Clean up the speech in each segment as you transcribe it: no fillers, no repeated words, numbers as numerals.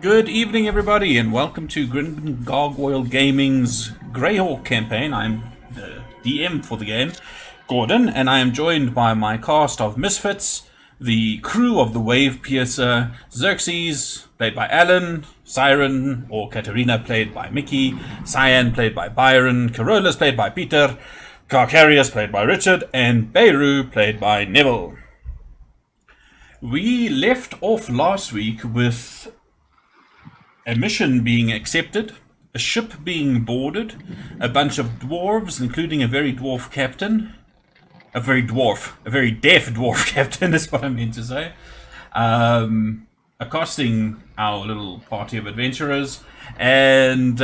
Good evening, everybody, and welcome to Grim Gargoyle Gaming's Greyhawk campaign. I'm the DM for the game, Gordon, and I am joined by my cast of misfits, the crew of the Wave Piercer, Xerxes, played by Alan, Siren, or Katerina, played by Mickey, Cyan, played by Byron, Carolus, played by Peter, Carcarius, played by Richard, and Beirut, played by Neville. We left off last week with a mission being accepted, a ship being boarded, a bunch of dwarves, including a very dwarf captain. A very deaf dwarf captain is what I meant to say. Accosting our little party of adventurers and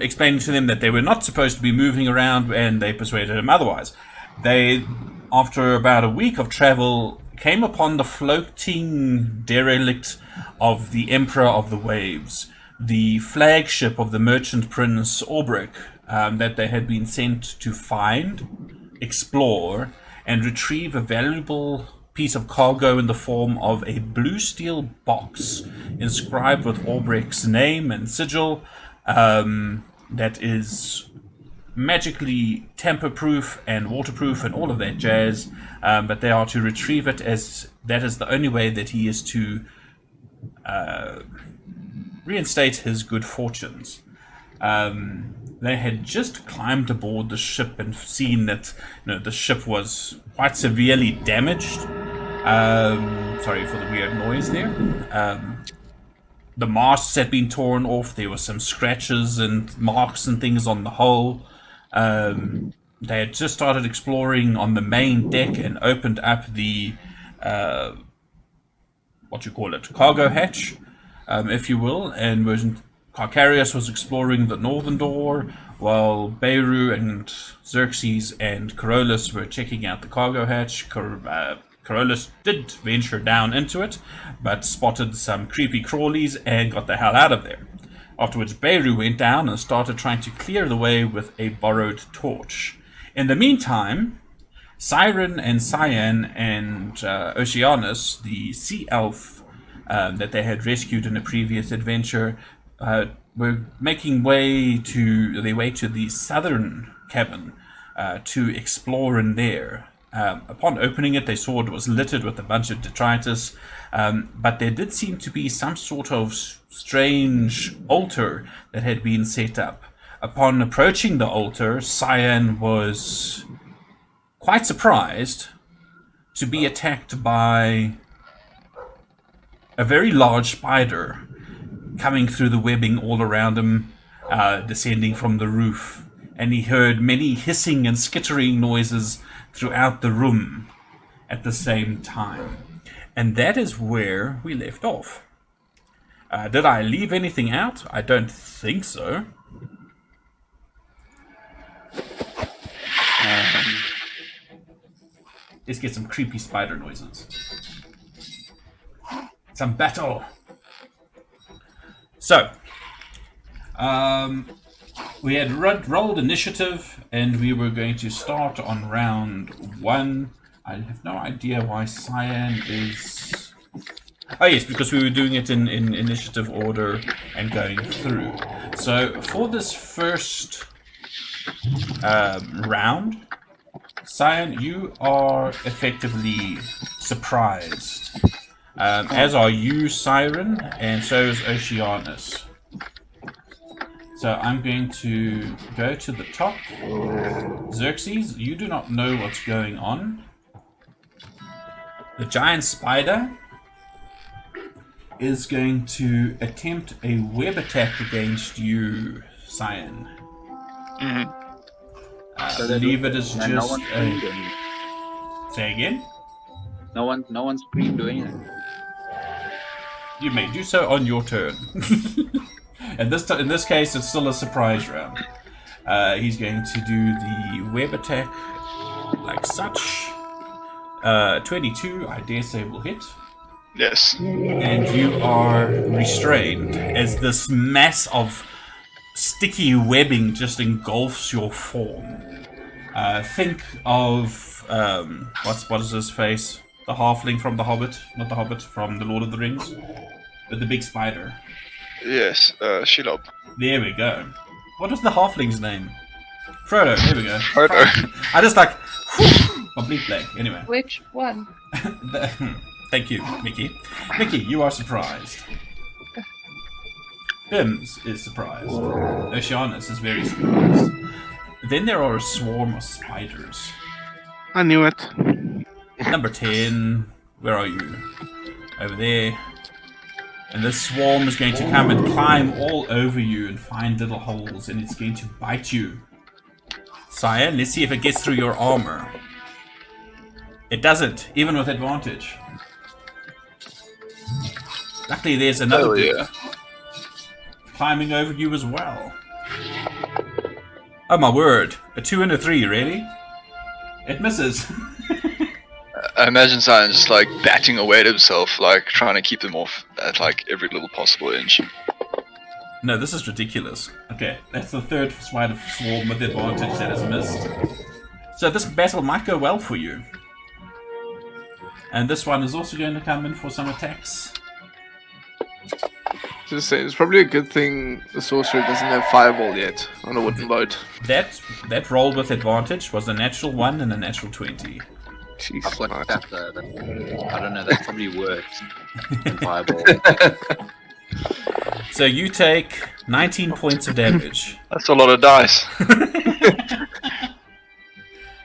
explaining to them that they were not supposed to be moving around, and they persuaded him otherwise. They, after about a week of travel, came upon the floating derelict of the Emperor of the Waves, the flagship of the merchant prince Orbrick, that they had been sent to find, explore, and retrieve a valuable piece of cargo in the form of a blue steel box inscribed with Orbrick's name and sigil, that is magically tamper-proof and waterproof and all of that jazz, but they are to retrieve it, as that is the only way that he is to reinstate his good fortunes. They had just climbed aboard the ship and seen that the ship was quite severely damaged. Sorry for the weird noise there. The masts had been torn off. There were some scratches and marks and things on the hull. They had just started exploring on the main deck and opened up the cargo hatch, if you will, and Carcarius was exploring the northern door, while Beirut and Xerxes and Carolus were checking out the cargo hatch. Carolus did venture down into it, but spotted some creepy crawlies and got the hell out of there. Afterwards, Beirut went down and started trying to clear the way with a borrowed torch. In the meantime, Siren and Cyan and Oceanus, the sea elf that they had rescued in a previous adventure, were making way to the southern cabin to explore in there. Upon opening it, they saw it was littered with a bunch of detritus, but there did seem to be some sort of strange altar that had been set up. Upon approaching the altar, Cyan was quite surprised to be attacked by a very large spider coming through the webbing all around him, descending from the roof, and he heard many hissing and skittering noises throughout the room at the same time. And that is where we left off. Did I leave anything out? I don't think so. Let's get some creepy spider noises. Some battle. So, we had rolled initiative, and we were going to start on round 1. I have no idea why Cyan is... Oh yes, because we were doing it in initiative order and going through. So, for this first round, Cyan, you are effectively surprised. As are you, Siren, and so is Oceanus. So I'm going to go to the top. Xerxes, you do not know what's going on. The giant spider is going to attempt a web attack against you, Cyan. So Leave it as just no one's free doing it. Say again? No one's free doing it. You may do so on your turn. In this case, it's still a surprise round. He's going to do the web attack like such. 22, I dare say, will hit. Yes. And you are restrained as this mass of sticky webbing just engulfs your form. Think of what is his face? The halfling from The Hobbit, not The Hobbit, from The Lord of the Rings, with the big spider. Yes, Shelob. There we go. What was the halfling's name? Frodo. There we go. Frodo. I just like complete blank. Anyway, Which one? thank you, Mickey. Mickey, you are surprised. Bims is surprised. Oceanus is very surprised. Then there are a swarm of spiders. I knew it. Number 10, where are you? Over there. And this swarm is going to come and climb all over you and find little holes, and it's going to bite you. Cyan, let's see if it gets through your armor. It doesn't, even with advantage. Luckily there's another Oh, group yeah. climbing over you as well. Oh my word, a 2 and a 3, really? It misses. I imagine Cyan just like batting away at himself, like trying to keep them off at like every little possible inch. No, this is ridiculous. Okay, that's the third spider swarm with advantage that has missed. So this battle might go well for you. And this one is also going to come in for some attacks. Just saying, it's probably a good thing the sorcerer doesn't have fireball yet on a wooden boat. That roll with advantage was a natural 1 and a natural 20. Jeez, I've got right. that, I don't know, that's probably worse than fireball. So you take 19 points of damage. That's a lot of dice.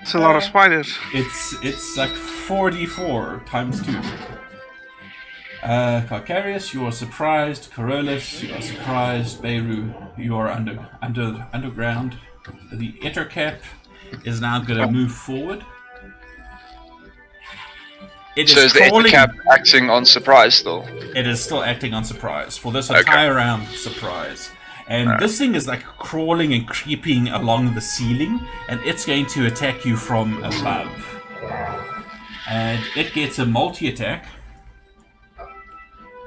It's a lot of spiders. It's like 44 times 2. Carcarius, you are surprised. Carolus, you are surprised. Beirut, you are underground. The Ettercap is now going to move forward. It So is the crawling- cap acting on surprise still? It is still acting on surprise for this Okay. entire round. Surprise, and Alright. this thing is like crawling and creeping along the ceiling, and it's going to attack you from above. And it gets a multi-attack.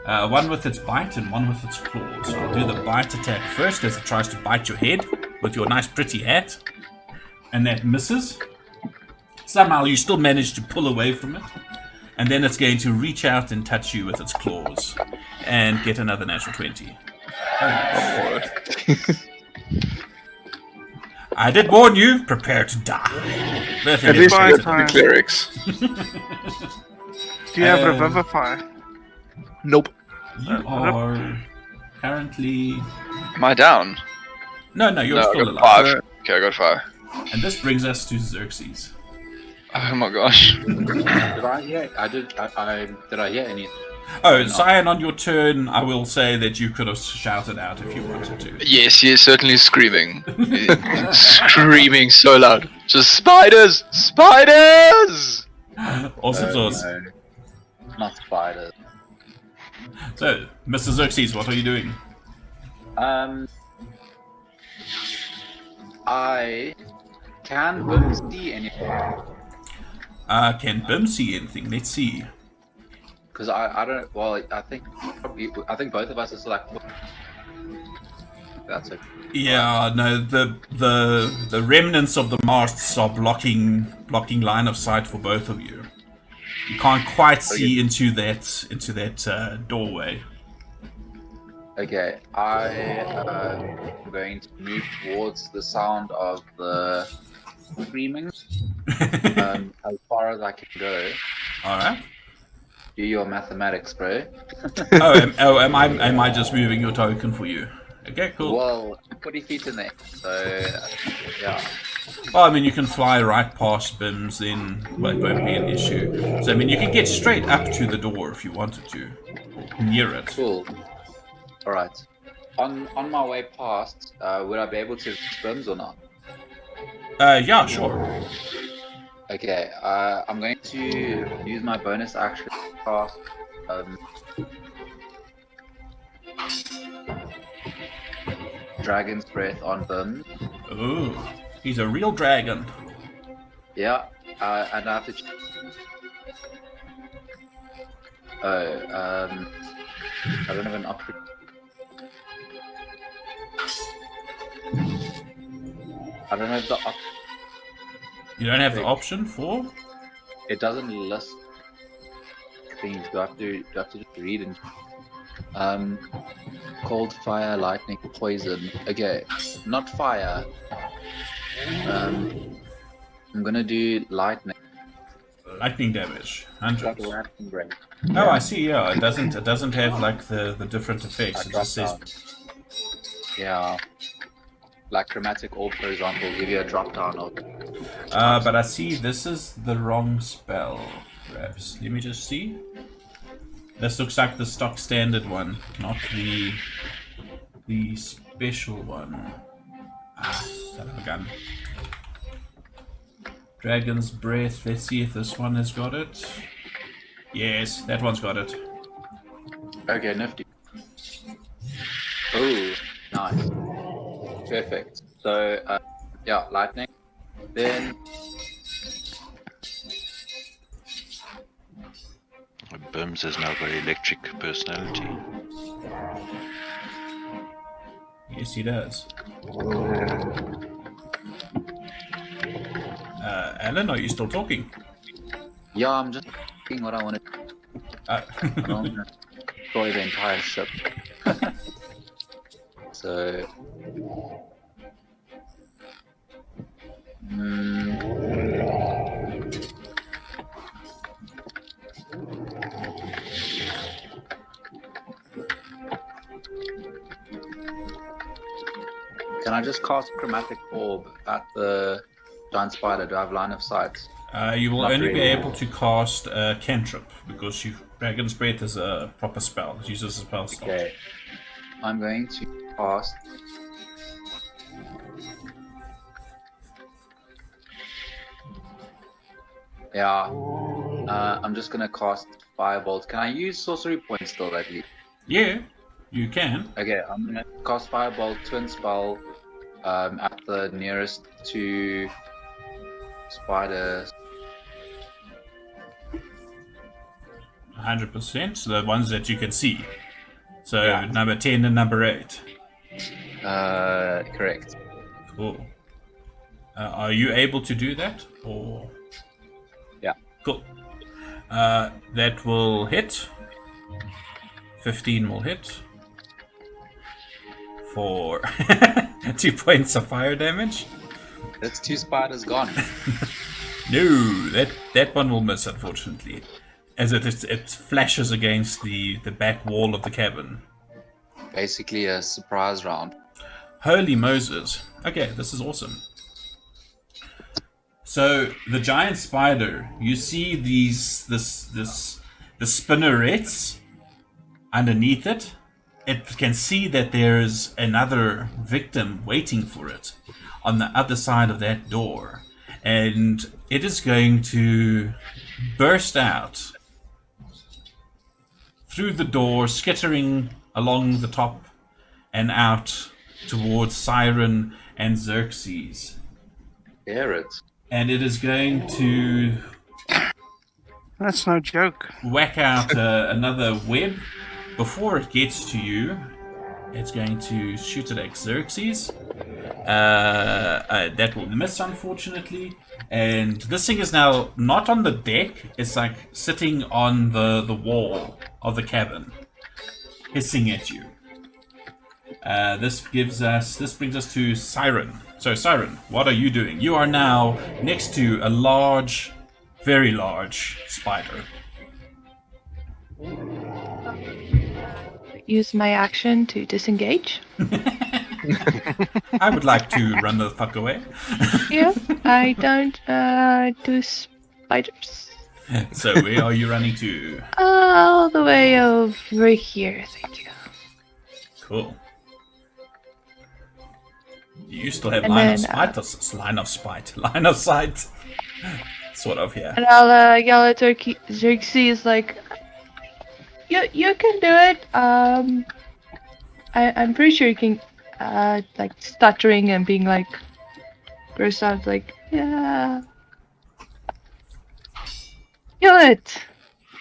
One with its bite and one with its claws. So I'll do the bite attack first as it tries to bite your head with your nice pretty hat. And that misses. Somehow you still manage to pull away from it. And then it's going to reach out and touch you with its claws. And get another natural 20. I did warn you, prepare to die. But At anyway, least Bye, Good Cyan. clerics. Do you have Um, Revivify? Nope. you are currently... Am I down? No, you're No, I still got alive. 5. Okay, I got 5. And this brings us to Xerxes. Oh my gosh. Did I hear? Did I hear any? Oh, Cyan, on your turn, I will say that you could have shouted out if you wanted to. Yes, he is certainly screaming. Screaming so loud. Just spiders! Spiders! Awesome sauce. No, not spiders. So, Mr. Xerxes, what are you doing? I can Bim see anything Can Bim see anything? Let's see. because I don't. Well, I think both of us is like. That's it. Yeah, no, the remnants of the masts are blocking line of sight for both of you. You can't quite see into that doorway. Okay, I am going to move towards the sound of the screaming as far as I can go. All right. Do your mathematics, bro. Am I just moving your token for you? Okay, cool. Well, 40 feet in there, so yeah. Well, I mean, you can fly right past Bims, then well, it won't be an issue. So, I mean, you can get straight up to the door if you wanted to, near it. Cool. All right. On my way past, would I be able to swims or not? Yeah, sure. Okay. I'm going to use my bonus action to cast. Dragon's Breath on them. Ooh, he's a real dragon. Yeah, and I have to. I don't have an option. I don't have the You don't have the option for? It doesn't list things. Do I have to just read and? Cold, fire, lightning, poison. Okay, not fire. I'm gonna do lightning. Lightning damage, Like 100. a lightning break. Oh, I see. Yeah, it doesn't have like the different effects. I It drop just says down. Yeah. Like chromatic orb, for example, give you a drop down of. but I see this is the wrong spell. Perhaps. Let me just see. This looks like the stock standard one, not the special one. Ah, son of a gun. Dragon's Breath. Let's see if this one has got it. Yes, that one's got it. Okay, nifty. Oh, nice. Perfect. So, yeah, lightning. Then, Burms has now got electric personality. Yes, he does. Alan, are you still talking? yeah, I'm just thinking what I want to. I don't want to destroy the entire ship. So. Can I just cast Chromatic Orb at the giant spider? Do I have line of sight? You will Not only be really. able to cast cantrip because Dragon's Breath is a proper spell. It uses a spell slot. Okay. I'm going to cast. Yeah. I'm just gonna cast Firebolt. Can I use sorcery points still at least? Yeah, you can. Okay, I'm gonna cast Firebolt, twin spell, at the nearest two spiders. 100%. So the ones that you can see. So Yeah. number 10 and number 8. Correct. Cool. Are you able to do that? Or Yeah. cool. That will hit. 15 will hit. For 2 points of fire damage. That's two spiders gone. No, that one will miss, unfortunately, as it flashes against the back wall of the cabin. Basically a surprise round. Holy Moses! Okay, this is awesome. So the giant spider, you see the spinnerets underneath it. It can see that there's another victim waiting for it on the other side of that door, and it is going to burst out through the door, skittering along the top and out towards Siren and Xerxes. Hear it. And it is going to That's no joke. whack out another web. Before it gets to you, it's going to shoot it at Xerxes. That will miss, unfortunately. And this thing is now not on the deck. It's like sitting on the wall of the cabin, hissing at you. This brings us to Siren. So Siren, what are you doing? You are now next to a large, very large spider. Use my action to disengage. I would like to run the fuck away. Yeah, I don't do spiders. So where are you running to? All the way over here, thank you. Cool. You still have And line then, of sight. Line of sight. Sort of, yeah. And I'll yell at Xerxes like, you can do it. I'm pretty sure you can. Like stuttering and being like, burst out like, yeah. Kill it.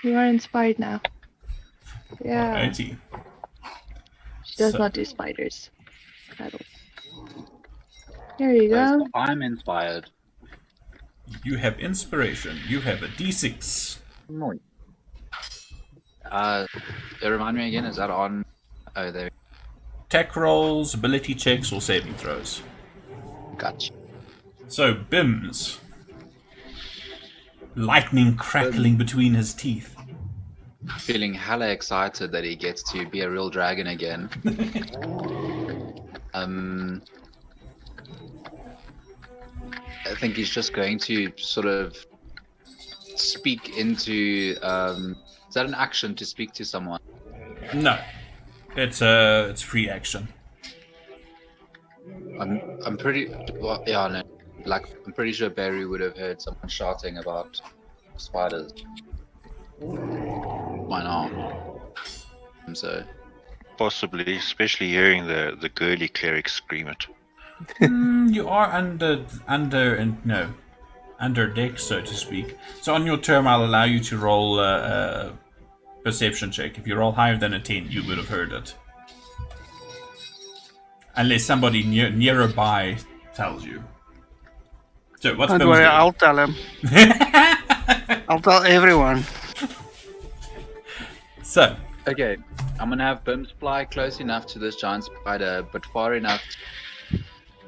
You are inspired now. Yeah. Alrighty. She does So- not do spiders. At all. There you go. I'm inspired. You have inspiration. You have a D6. Remind me again, is that on? Oh, there. Tech rolls, ability checks, or saving throws. Gotcha. So, Bims. Lightning crackling between his teeth. Feeling hella excited that he gets to be a real dragon again. I think he's just going to sort of speak into. Is that an action to speak to someone? No. It's free action. I'm pretty. Well, yeah, no. Like, I'm pretty sure Barry would have heard someone shouting about spiders. Why not? So. Possibly, especially hearing the girly cleric scream it. You are under deck, so to speak. So on your turn, I'll allow you to roll a perception check. If you roll higher than a 10, you would have heard it. Unless somebody nearby tells you. So what's Don't Bim's worry, doing? I'll tell him. I'll tell everyone. So, Okay, I'm gonna have Bims fly close enough to this giant spider, but far enough to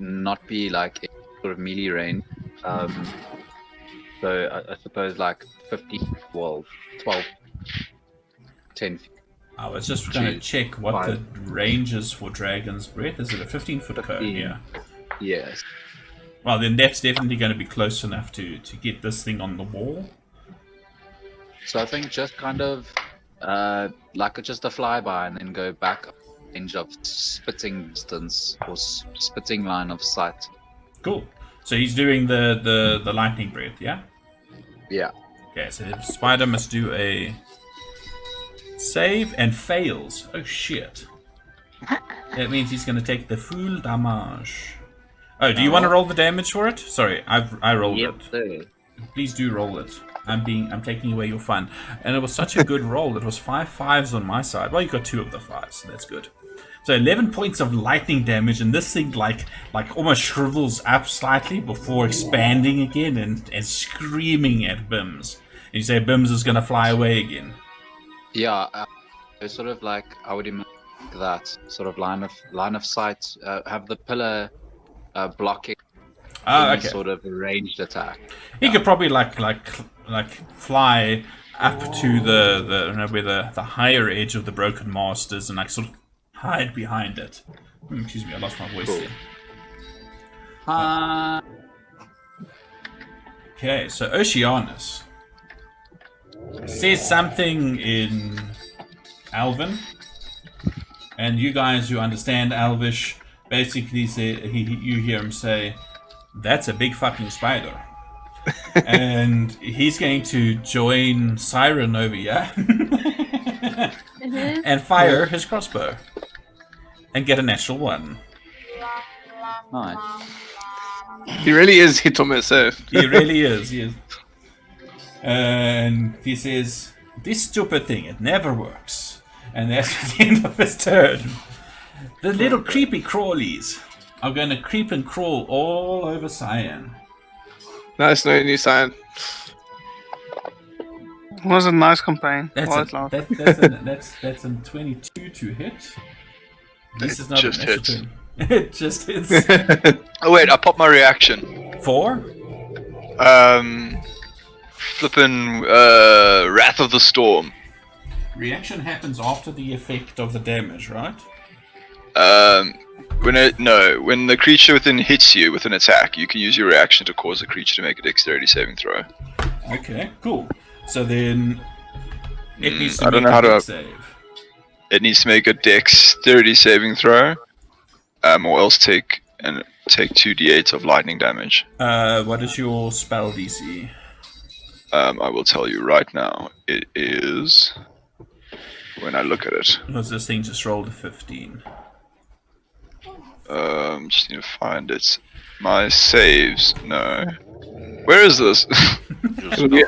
not be like in sort of melee range. So I suppose like 50, well, 12, 10 feet. I was just going to check what the range is for Dragon's Breath. Is it a 15-foot cone? 15. Yeah. Yes. Well, then that's definitely going to be close enough to get this thing on the wall. So I think just kind of like just a flyby and then go back range of spitting distance or spitting line of sight. Cool. So he's doing the lightning breath, yeah? Yeah. Okay, so the spider must do a save and fails. Oh shit. That means he's going to take the full damage. Oh, do you want to roll the damage for it? Sorry, I rolled it. There. Please do roll it. I'm taking away your fun. And it was such a good roll. It was 5 5s on my side. Well, you got 2 of the 5s, so that's good. So 11 points of lightning damage, and this thing like almost shrivels up slightly before expanding again and screaming at Bims. And you say Bims is going to fly away again. Yeah, it's sort of like I would imagine that sort of line of sight. Have the pillar blocking any Okay. sort of ranged attack. He could probably like fly up to where the higher edge of the broken mast is and like sort of hide behind it. Excuse me, I lost my voice Cool. there. Okay, so Oceanus says something in Alvin, and you guys who understand Elvish basically say you hear him say, "That's a big fucking spider," and he's going to join Siren over here and fire his crossbow and get a natural 1. Nice. He really is hit or miss, eh? He really is. He is. And he says, "This stupid thing, it never works." And that's the end of his turn. The little creepy crawlies are going to creep and crawl all over Cyan. Nice knowing you, Cyan. It was a nice campaign. That's While a, it lasted. that's a 22 to hit. This is not just a natural hits. 20. It just hits. Oh wait, I popped my reaction. 4? Flippin' Wrath of the Storm. Reaction happens after the effect of the damage, right? When the creature within hits you with an attack, you can use your reaction to cause the creature to make a dexterity saving throw. Okay, cool. So then it needs to I don't make know a how to- dex save. It needs to make a dexterity saving throw, or else take 2d8 of lightning damage. What is your spell DC? I will tell you right now. It is when I look at it. Because this thing just rolled a 15. Just need to find it. My saves. No. Where is this? It'll be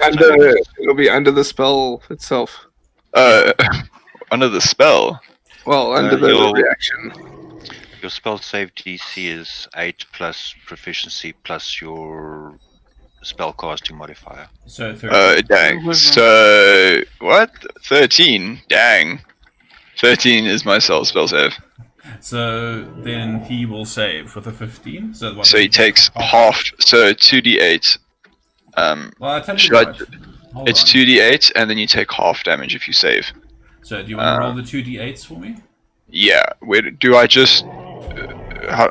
under the spell itself. Under the spell. Well, under the your- reaction. Your spell save DC is 8 plus proficiency plus your spellcasting modifier. So 13. Dang. So what? 13. Dang. 13 is my spell save. So then he will save with a 15. So what? So he takes half. So 2d8. Well, I tell you Should I- what. Hold It's on. 2d8, and then you take half damage if you save. So do you want to roll the 2d8s for me? Yeah. Wait. Do I just?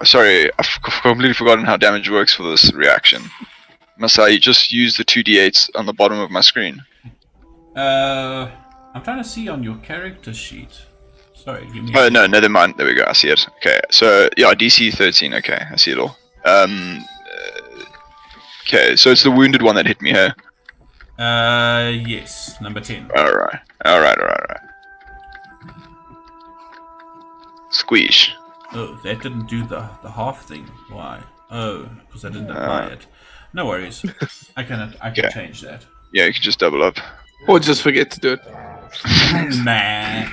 Sorry, I've completely forgotten how damage works for this reaction. Must I just use the 2d8s on the bottom of my screen? I'm trying to see on your character sheet. Sorry, give me. Oh no, never mind. There we go. I see it. Okay. So yeah, DC 13. Okay, I see it all. Okay, so it's the wounded one that hit me here. Yes, number 10. Alright. Squeeze. Oh, that didn't do the half thing. Why? Oh, because I didn't apply it. No worries. I can Okay. change that. Yeah, you can just double up. Or just forget to do it. Nah.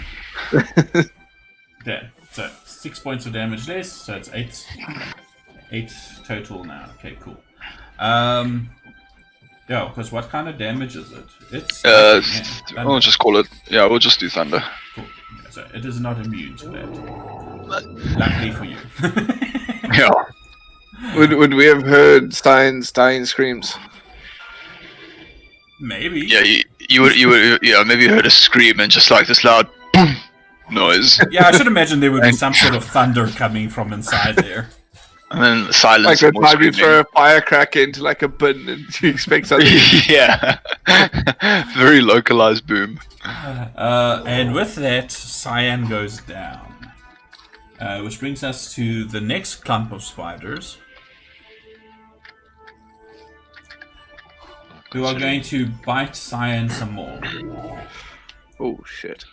There. So 6 points of damage less. So it's 8. 8 total now. Okay, cool. Yeah, because what kind of damage is it? It's We'll just call it. Yeah, we'll just do thunder. cool. Okay, so it is not immune to that. Luckily for you. Yeah. Would we have heard Cyan's dying screams? Maybe. Yeah, you would. Yeah, maybe you heard a scream and just like this loud boom noise, Yeah, I should imagine there would be some sort of thunder coming from inside there. and then silence. Like and the more time you screaming. throw a firecracker into like a bin and you expect something. Yeah. Very localized boom. And with that, Cyan goes down. Which brings us to the next clump of spiders. Who are going to bite Cyan some more. Oh shit.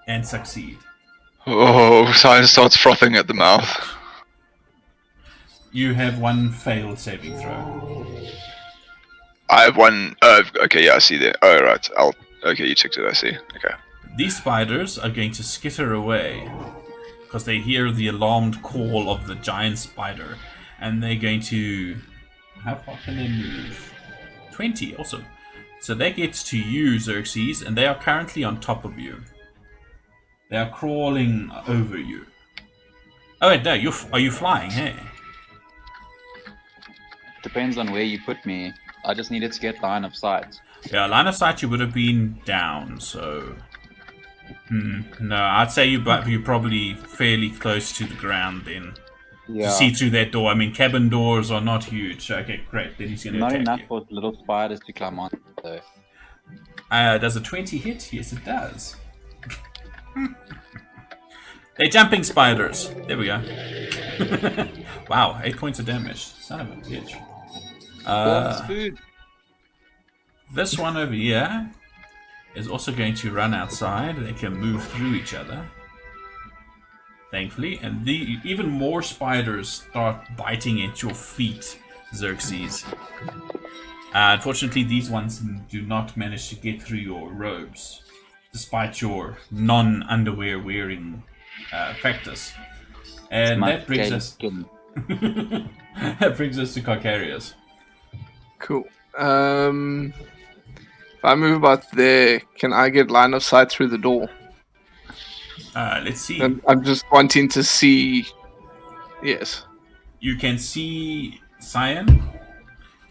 And succeed. Oh, Science starts frothing at the mouth. You have one failed saving throw. I have one. Okay, yeah, I see that. Oh, right. Okay, you took it. I see. Okay. These spiders are going to skitter away because they hear the alarmed call of the giant spider, and they're going to. How far can they move? 20. Awesome. So that gets to you, Xerxes, and they are currently on top of you. They are crawling over you. Oh wait, no, are you flying? Hey. Depends on where you put me. I just needed to get line of sight. Yeah, line of sight you would have been down, so... No, I'd say you're probably fairly close to the ground then. Yeah. To see through that door. I mean, cabin doors are not huge. Okay, great. Then he's going to Not attack enough you. for little spiders to climb on, though. Does a 20 hit? Yes, it does. They're jumping spiders. There we go. Wow, 8 points of damage. Son of a bitch. Food. This one over here is also going to run outside. They can move through each other. Thankfully. And even more spiders start biting at your feet, Xerxes. Unfortunately, these ones do not manage to get through your robes, despite your non-underwear wearing practice. And that brings us Skin. that brings us to Carcarius. Cool. If I move about there, can I get line of sight through the door? Let's see. I'm just wanting to see. Yes. You can see Cyan,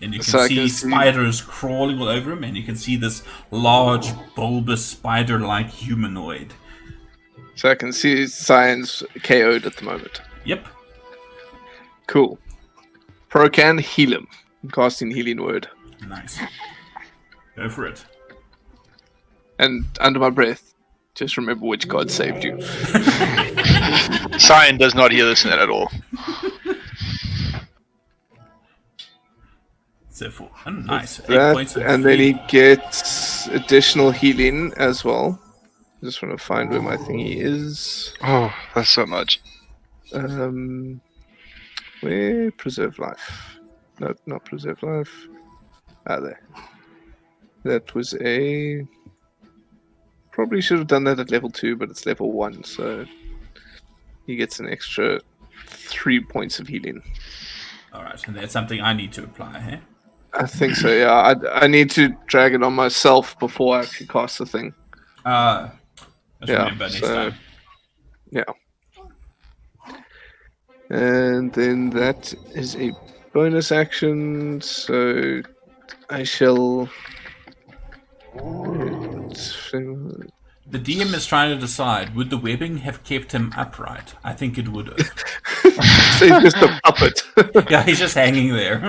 and you can So I see can see- spiders crawling all over him, and you can see this large, bulbous, spider-like humanoid. So I can see Cyan's KO'd at the moment. Yep. Cool. Procan, heal him. I'm casting healing word. Nice. Go for it. And under my breath, just remember which god saved you. Cyan does not hear this net at all. So for nice. 8 That, points of and then he healing. gets additional healing as well. I just want to find where my thingy is. Oh, that's so much. Where? Preserve life. No, not preserve life. Ah, there. That was a... Probably should have done that at level 2, but it's level 1, so... He gets an extra 3 points of healing. All right, and that's something I need to apply, eh? I think so. Yeah, I need to drag it on myself before I actually cast the thing. Just Yeah, remember next so- time. Yeah. And then that is a bonus action, so I shall. The DM is trying to decide, would the webbing have kept him upright? I think it would have. So he's just a puppet. Yeah, he's just hanging there.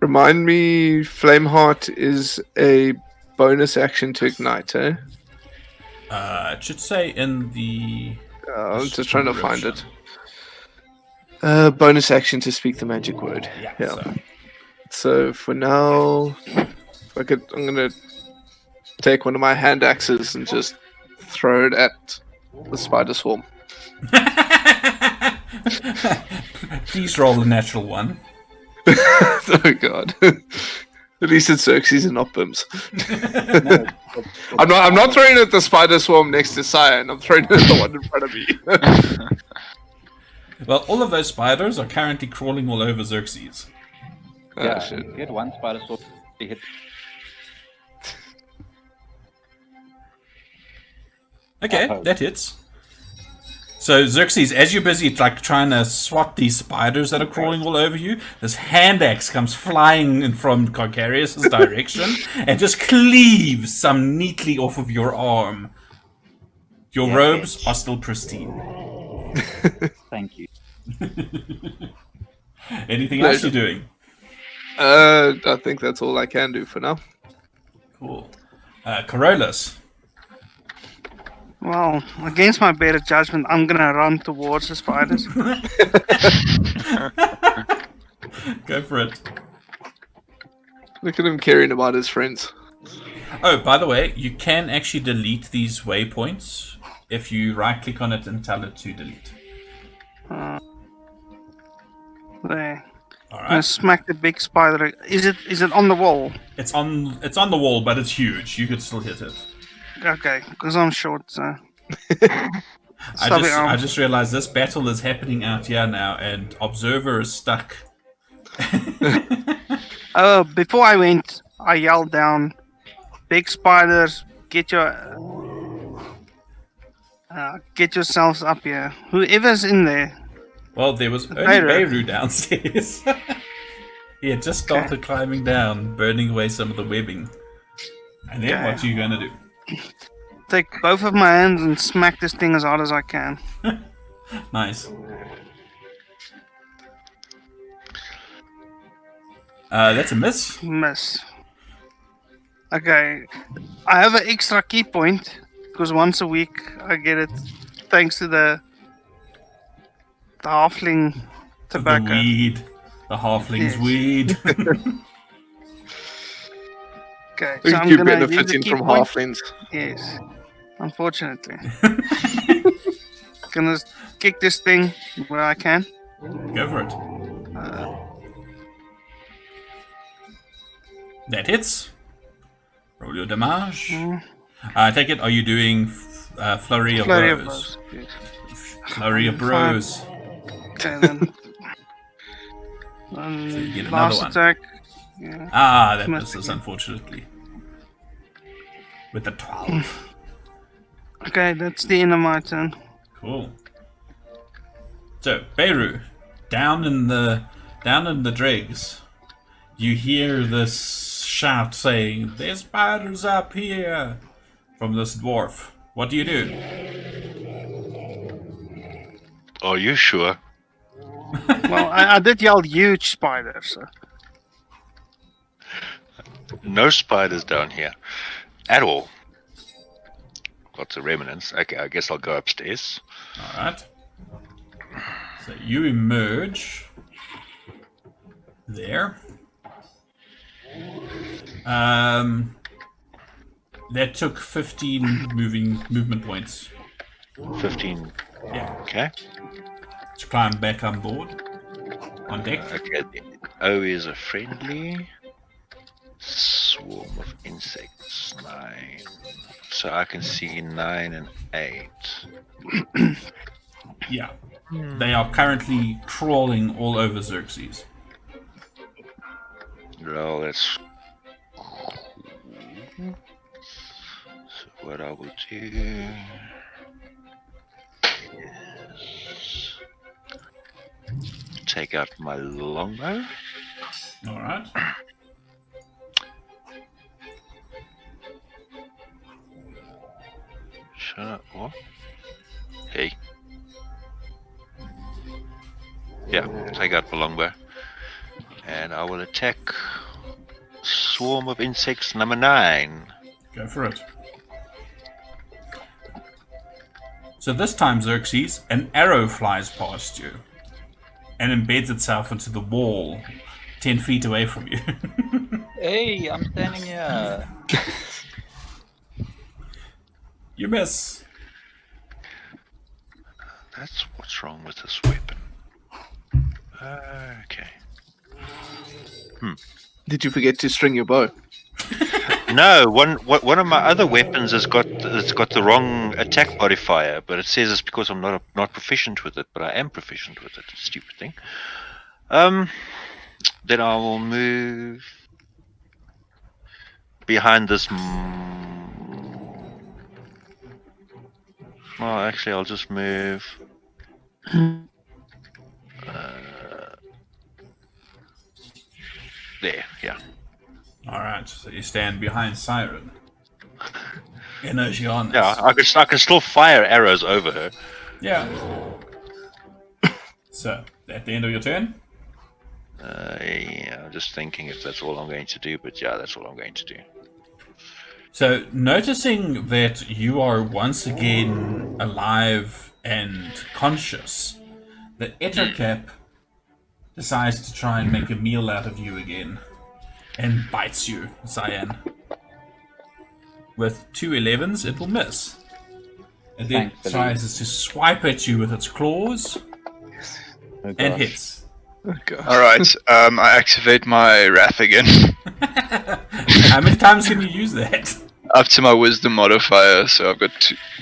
Remind me, Flameheart is a bonus action to ignite, eh? It should say in the... I'm just trying to find it. Bonus action to speak the magic word. Yeah. So for now, I'm gonna take one of my hand axes and just throw it at the spider swarm. Please roll a natural one. Oh god. At least it's Xerxes and not Bims. I'm not throwing it at the spider swarm next to Cyan, I'm throwing it at the one in front of me. Well, all of those spiders are currently crawling all over Xerxes. Yeah, shit. get one spider sword to hit. Okay, that hits. So Xerxes, as you're busy like trying to swat these spiders that are crawling all over you, this hand axe comes flying in from Carcarius' direction and just cleaves some neatly off of your arm. Your robes are still pristine. Thank you. Anything else you're doing? I think that's all I can do for now. Cool. Carolus. Well, against my better judgment, I'm gonna run towards the spiders. Go for it. Look at him caring about his friends. Oh, by the way, you can actually delete these waypoints if you right-click on it and tell it to delete. There. All I right. smack the big spider. Is it on the wall? It's on the wall, but it's huge. You could still hit it. Okay, because I'm short. So. I just realized this battle is happening out here now, and Observer is stuck. Before I went, I yelled down, "Big spiders, get yourselves up here. Whoever's in there." Well, there was only Beirut. Beirut downstairs. He had just started climbing down, burning away some of the webbing. And then what are you going to do? Take both of my hands and smack this thing as hard as I can. Nice. That's a miss. Miss. Okay, I have an extra key point because once a week I get it thanks to the halfling tobacco. The weed. The halfling's Yes. weed. Okay, We so I'm keep gonna use the benefiting key from point. halflings. Yes, unfortunately. Gonna kick this thing where I can. Go for it. That hits. Roll your damage. I take it, are you doing Flurry of Flurry of Blows? blows. Yes. Flurry of Bros. Okay then. you get another Last one. attack. Yeah. Ah, that Must misses, be. unfortunately. With the 12. Okay, that's the end of my turn. Cool. So, Beirut, down in the dregs, you hear this shout saying, "There's spiders up here!" from this dwarf. What do you do? Are you sure? Well, I did yell huge spider, so. No spiders down here. At all. Lots of remnants. Okay, I guess I'll go upstairs. Alright. So you emerge there. That took 15 movement points. 15. Yeah. Okay. To climb back on board. On deck. Okay. O is a friendly. Swarm of insects. 9. So I can see 9 and 8. Yeah. They are currently crawling all over Xerxes. Well, that's... So what I will do is take out my longbow. Alright. Shut up, what? Hey. Yeah, take out my longbow. And I will attack Swarm of Insects number 9. Go for it. So this time, Xerxes, an arrow flies past you and embeds itself into the wall 10 feet away from you. Hey, I'm standing here. You miss. That's what's wrong with this weapon. Okay. Did you forget to string your bow? No, one of my other weapons has got the wrong attack modifier, but it says it's because I'm not proficient with it, but I am proficient with it. Stupid thing. Then I will move behind this. Well, actually, I'll just move. There, yeah. Alright, so you stand behind Siren. In Oceanus. Yeah, I can still fire arrows over her. Yeah. So, at the end of your turn? Yeah, I'm just thinking if that's all I'm going to do, but yeah, that's all I'm going to do. So, noticing that you are once again alive and conscious, the Ettercap decides to try and make a meal out of you again and bites you, Cyan. With 2 11s, it will miss. And then Thankfully. tries to swipe at you with its claws Oh, and gosh. hits. Oh, God. Alright, I activate my wrath again. How many times can you use that? Up to my wisdom modifier, so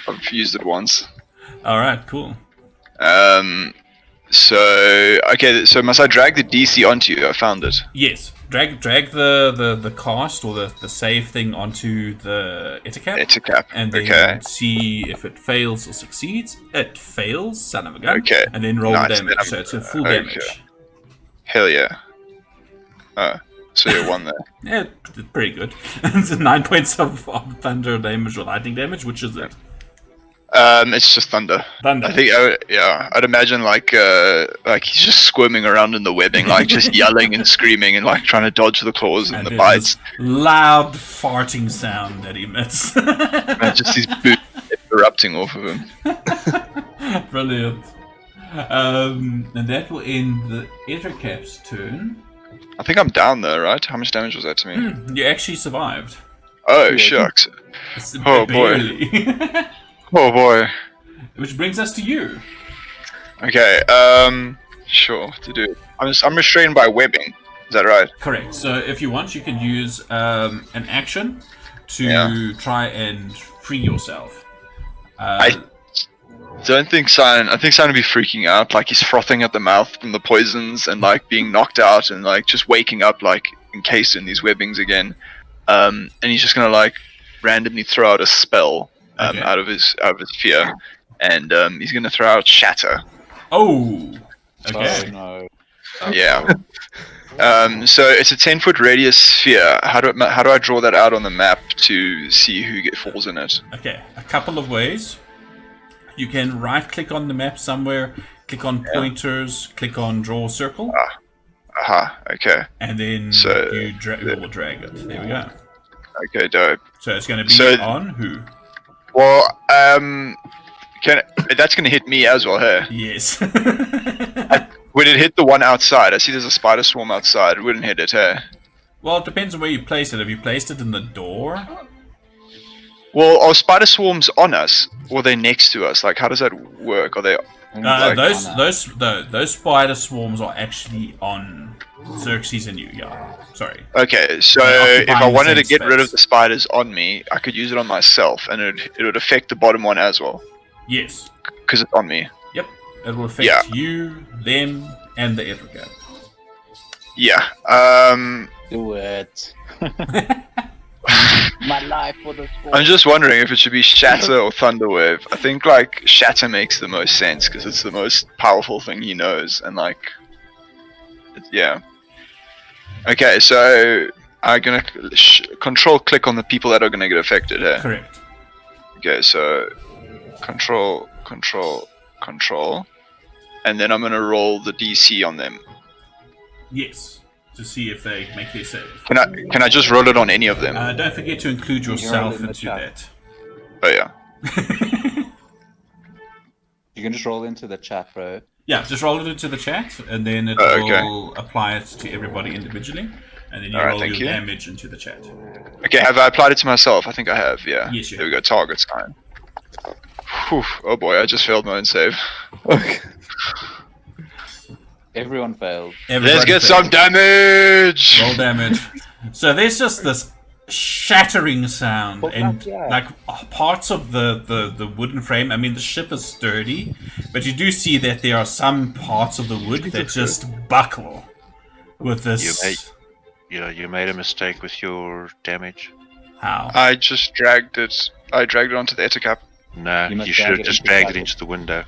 I've used it once. Alright, cool. So must I drag the DC onto you? I found it. Yes. Drag the cast or the save thing onto the Ettercap. Ettercap. And then Okay. see if it fails or succeeds. It fails, son of a gun. Okay. And then roll Nice. the damage. Then So it's a full okay. damage. Hell yeah. Oh, so you're 1 there. Yeah, pretty good. It's 9 points of thunder damage or lightning damage. Which is it? It's just thunder. Thunder. I think, I'd imagine like he's just squirming around in the webbing, like just yelling and screaming and like trying to dodge the claws and the there's bites. this loud farting sound that he emits. And just his boot erupting off of him. Brilliant. And that will end the Ettercap's turn. I think I'm down there, right? How much damage was that to me? You actually survived. Oh shucks. It's Oh, boy. barely. Oh boy. Which brings us to you. Okay. Sure. To do. I'm restrained by webbing. Is that right? Correct. So if you want, you can use an action to try and free yourself. I think Cyan would be freaking out, like he's frothing at the mouth from the poisons and like being knocked out and like just waking up like encased in these webbings again. And he's just gonna like randomly throw out a spell Okay. out of his fear, and he's gonna throw out Shatter. Oh. Okay. Oh no. Yeah. So it's a 10-foot radius sphere. How do I draw that out on the map to see who falls in it? Okay. A couple of ways. You can right-click on the map somewhere, click on pointers, click on draw circle, Aha. Okay. and then So, you will drag it. There we go. Okay. Dope. So it's going to be So- on who? Well, that's gonna hit me as well, hey? Yes. Would it hit the one outside? I see there's a spider swarm outside. It wouldn't hit it, hey? Well, it depends on where you place it. Have you placed it in the door? Well, are spider swarms on us? Or are they next to us? Like, how does that work? Are they... Those spider swarms are actually on Xerxes and you. Yeah. Sorry. Okay, so They're if I occupying the wanted to same get rid of space. the spiders on me, I could use it on myself, and it would affect the bottom one as well, Yes. because it's on me. Yep. It will affect Yeah. you, them, and the Ethercap. Yeah. Do it. My life for the sport. I'm just wondering if it should be Shatter or Thunderwave. I think like Shatter makes the most sense because it's the most powerful thing he knows, and like, yeah. Okay, so I'm gonna control click on the people that are gonna get affected here. Correct. Okay, so control, and then I'm gonna roll the DC on them. Yes. To see if they make their save. Can I just roll it on any of them? Don't forget to include yourself in the into chat. that. Oh yeah. You can just roll into the chat, bro. Yeah, just roll it into the chat, and then it Okay. will apply it to everybody individually, and then you Alright, roll your thank you. damage into the chat. Okay, have I applied it to myself? I think I have. Yeah. Yes, you There we go. Target sign. Whew, oh boy, I just failed my own save. Okay. Everyone failed. Let's get some damage. Roll damage. So there's just this shattering sound, and like parts of the wooden frame. I mean, the ship is sturdy, but you do see that there are some parts of the wood that just buckle with this. You made a mistake with your damage. How? I just dragged it. I dragged it onto the ettercap. No, You must you should drag have it just into dragged it the into the window.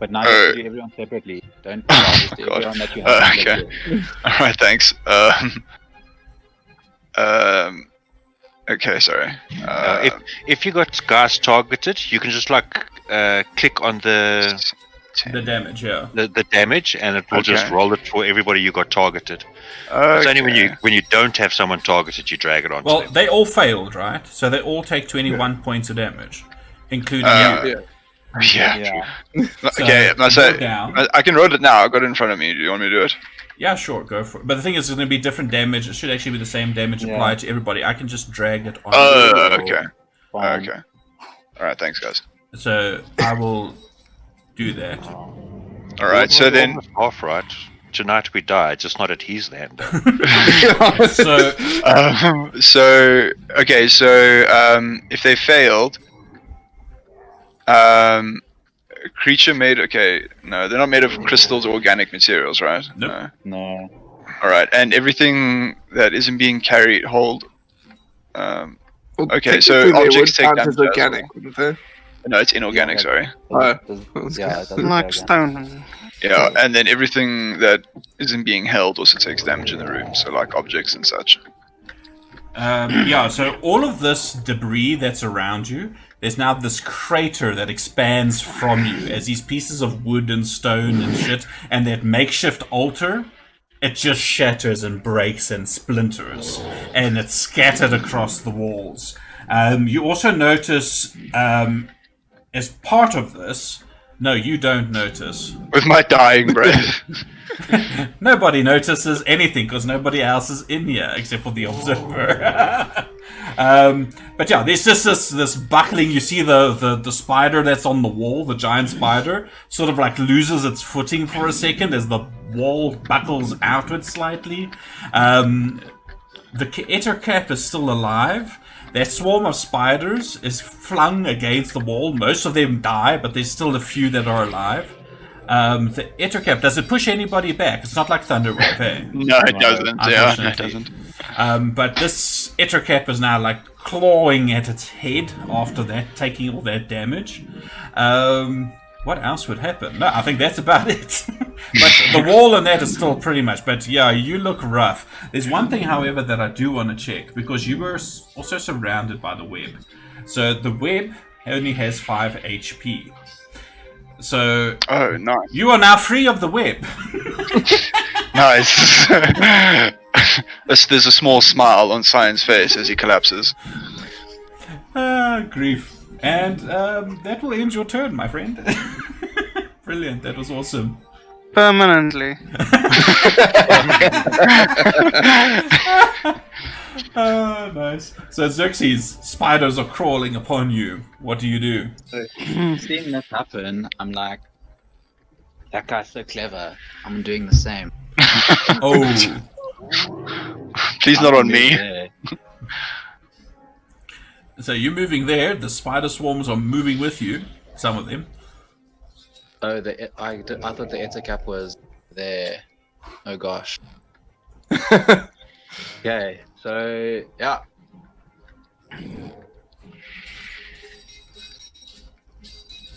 But now you have to do everyone separately. Don't do just God. everyone that you have. Okay. All right, thanks. Okay, sorry. If you got guys targeted, you can just like click on the The damage, yeah. the damage, and it will just Okay. roll it for everybody you got targeted. It's only when you don't have someone targeted you drag it onto Well, them. they all failed, right? So they all take 21 points of damage, including you. Yeah. Yeah. Okay, So, go down. I can roll it now. I got it in front of me. Do you want me to do it? Yeah, sure, go for it. But the thing is, it's going to be different damage. It should actually be the same damage Yeah. applied to everybody. I can just drag it on. Oh, okay. Fine. Okay. All right, thanks, guys. So I will do that. All right, so then. Almost half right. Tonight we die, just not at his land. So If they failed, creature made. Okay, no, they're not made of crystals or organic materials, right? Nope. No. All right, and everything that isn't being carried hold. Well, Okay, so technically they objects would take count damage as as well. organic, wouldn't they? No, it's inorganic. Sorry. Oh. Yeah, it doesn't Like drag stone. Yeah, and then everything that isn't being held also takes damage in the room. So like objects and such. yeah, so all of this debris that's around you, there's now this crater that expands from you as these pieces of wood and stone and shit, and that makeshift altar, it just shatters and breaks and splinters, and it's scattered across the walls. You also notice, as part of this, no, you don't notice. With my dying breath. Nobody notices anything because nobody else is in here except for the observer. But yeah, there's just this buckling. You see the spider that's on the wall, the giant spider, sort of like loses its footing for a second as the wall buckles outward slightly. The ettercap is still alive. That swarm of spiders is flung against the wall. Most of them die, but there's still a few that are alive. The ettercap, does it push anybody back? It's not like Thunderwave, eh? No, it doesn't. Yeah, no, it Unfortunately. doesn't. But this ettercap is now like clawing at its head after that, taking all that damage. What else would happen? No, I think that's about it. But the wall and that is still pretty much. But yeah, you look rough. There's one thing, however, that I do want to check because you were also surrounded by the web. So the web only has 5 HP. So Oh, nice. you are now free of the web. Nice. There's a small smile on Cyan's face as he collapses. Grief. And that will end your turn, my friend. Brilliant. That was awesome. Permanently. Nice. So Xerxes, spiders are crawling upon you. What do you do? Seeing this happen, I'm like, that guy's so clever. I'm doing the same. Oh, Please not on me. Yeah. so you're moving there. The spider swarms are moving with you. Some of them. Oh, I thought the etacap was there. Oh gosh. Okay, so yeah.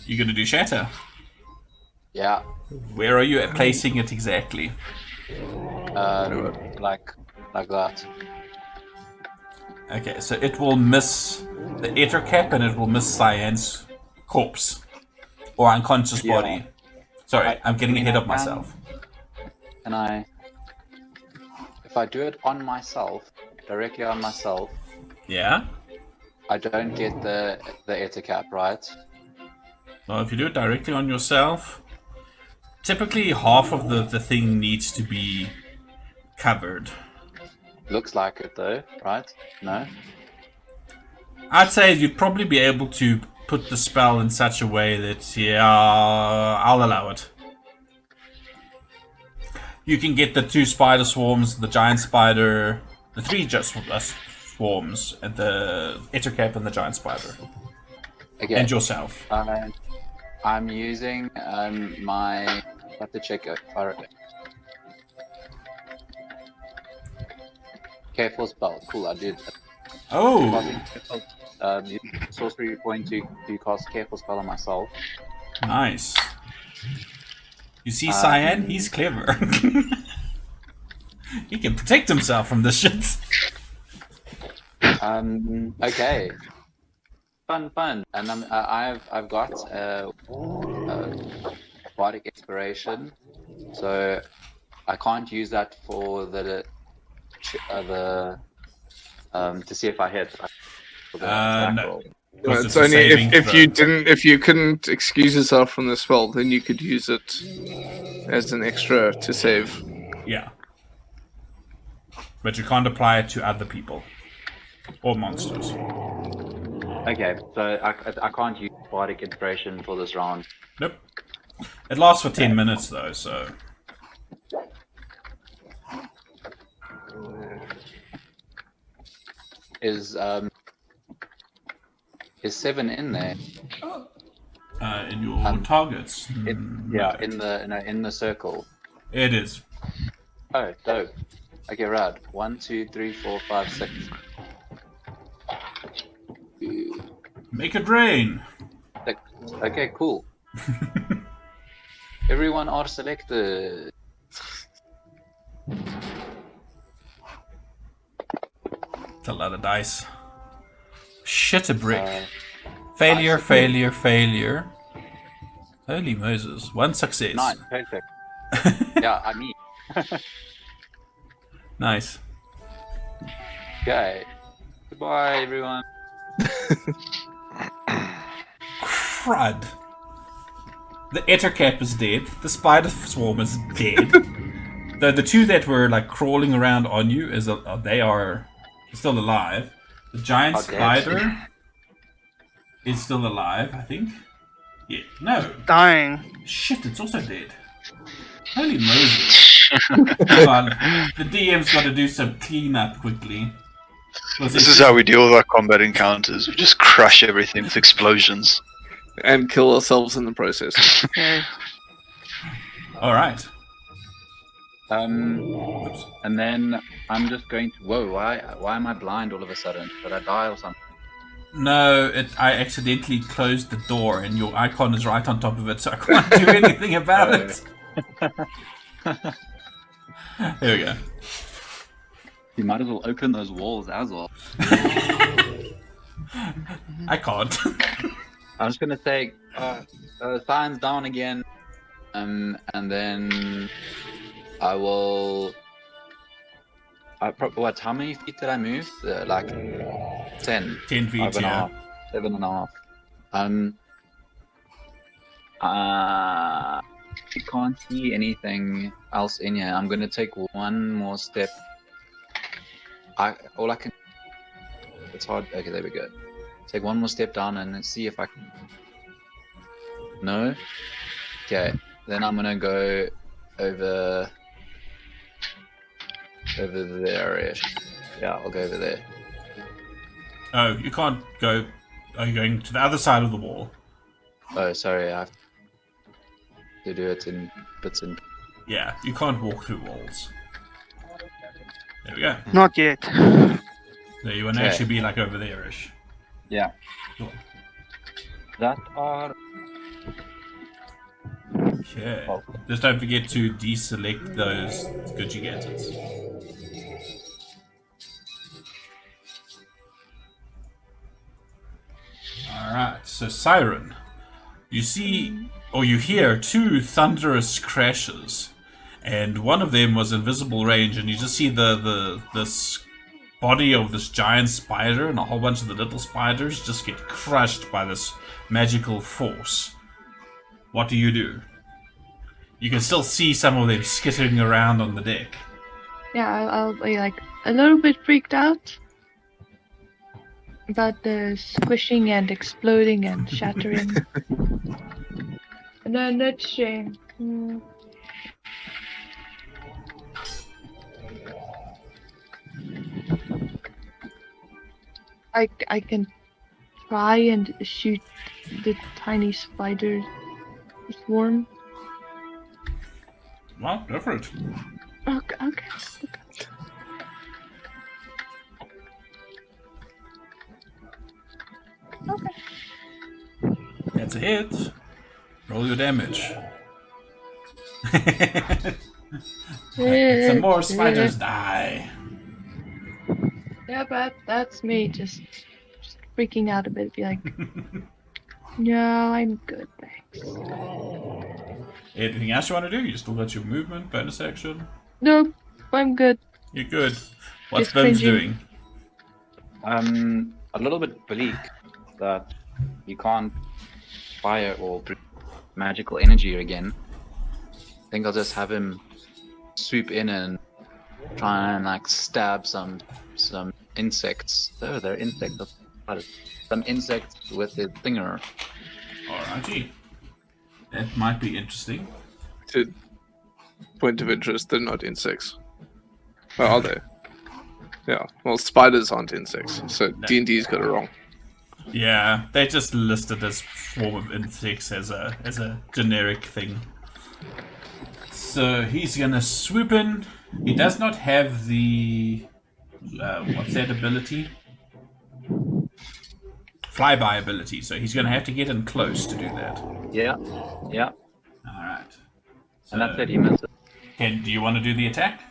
You're gonna do shatter. Yeah. Where are you at placing it exactly? Like that. Okay, so it will miss the etacap and it will miss Cyan's corpse or unconscious Yeah. body. Sorry, I'm getting ahead of myself. And if I do it on myself, directly on myself, Yeah. I don't get the etacap, right? Well, if you do it directly on yourself, typically half of the thing needs to be covered. Looks like it though, right? No? I'd say you'd probably be able to put the spell in such a way that, yeah, I'll allow it. You can get the 2 spider swarms, the giant spider, the 3 just swarms, and the etacap and the giant spider. Okay. And yourself. I'm using my. I have to check it. Careful spell. Cool, I did. Oh, Use sorcery point to cast careful spell on myself. nice. You see, Cyan? He's clever. He can protect himself from this shit. Okay. Fun. And I've got aquatic expiration, so I can't use that for the to see if I hit. For the attack No. roll. Because It's a only saving if throw. you couldn't excuse yourself from the spell, then you could use it as an extra to save. Yeah. But you can't apply it to other people. Or monsters. Okay, so I can't use aquatic inspiration for this round. Nope. It lasts for 10 minutes though, so... Is 7 in there? in your targets. Yeah, in the circle. It is. Oh, dope. Okay, rad. 1, 2, 3, 4, 5, 6. Make it rain. 6. Okay, cool. Everyone are selected. It's a lot of dice. Shit a brick. Failure. Holy Moses. 1 success. 9, perfect. Yeah, I mean. Nice. Okay. Goodbye, everyone. Crud. The etacap is dead. The spider swarm is dead. the 2 that were like crawling around on you they are still alive. The giant spider is still alive, I think. Yeah. No. Dying. Shit, it's also dead. Holy Moses. Hold on. The DM's got to do some cleanup quickly. This is how we deal with our combat encounters. We just crush everything with explosions. And kill ourselves in the process. Okay. Alright. And then I'm just going to. Whoa! Why am I blind all of a sudden? Did I die or something? No, I accidentally closed the door and your icon is right on top of it, so I can't do anything about it. Here we go. You might as well open those walls as well. I can't. I'm just gonna say, Cyan's down again, and then I will. What? How many feet did I move? Like 10. 10 feet, 5.5, 7.5. I can't see anything else in here. I'm gonna take one more step. All I can. It's hard. Okay, there we go. Take one more step down and see if I can. No. Okay, then I'm gonna go over there. Yeah, I'll go over there. Oh, you can't go. Are you going to the other side of the wall? Oh, sorry. to do it in bits and. Yeah, you can't walk through walls. There we go. Not yet. So you want to Okay. actually be like over there-ish. Yeah. Cool. That are. Okay. Oh. Just don't forget to deselect those Gucci gadgets. Alright, so Siren. You see, or you hear two thunderous crashes. And one of them was invisible range, and you just see this body of this giant spider and a whole bunch of the little spiders just get crushed by this magical force. What do? You can still see some of them skittering around on the deck. Yeah, I'll be like a little bit freaked out about the squishing and exploding and shattering. And then that's shame. I can try and shoot the tiny spider swarm. Well, go for it. Okay. That's a hit. Roll your damage. Some more spiders die. Yeah, but that's me just freaking out a bit. Be like, no, I'm good, thanks. Anything else you want to do? You still got your movement, bonus action. Nope, I'm good. You're good. What's Just Bim's cringing. doing? A little bit bleak that you can't fire or magical energy again. I think I'll just have him swoop in and try and like stab some insects. Oh, they're insects. Some insects with the thinger. Alrighty. That might be interesting. To point of interest, they're not insects. Oh, are they? Yeah. Well, spiders aren't insects, so D&D's got it wrong. Yeah, they just listed this form of insects as a generic thing. So he's gonna swoop in. He does not have the what's that ability? Flyby ability. So he's gonna have to get in close to do that. Yeah. All right. So, And that's it, he missed it. do you want to do the attack?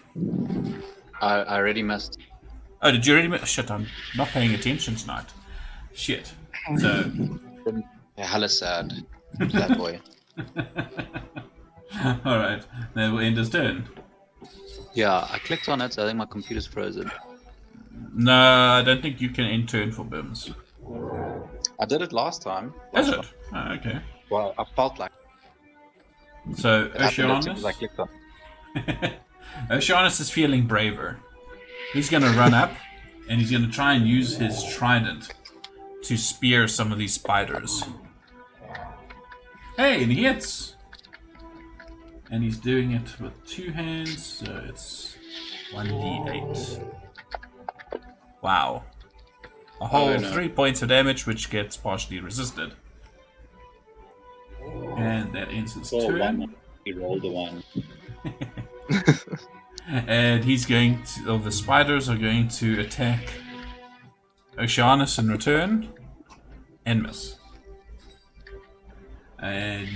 I already missed. Oh, did you already? Shit, I'm not paying attention tonight. Shit. So. Yeah, hella sad. That boy. Alright, that will end his turn. Yeah, I clicked on it, so I think my computer's frozen. No, I don't think you can end turn for BIMs. I did it last time. Is it? Oh, okay. Well, I felt like So, it happened as soon as I Oceanus. clicked on. Oceanus is feeling braver. He's going to run up, and he's going to try and use his trident to spear some of these spiders. Hey, and he hits! And he's doing it with two hands, so it's 1d8. Wow. A whole Oh, no. 3 points of damage, which gets partially resisted. And that ends his turn. He rolled a 1. And he's going to, the spiders are going to attack Oceanus in return and miss. And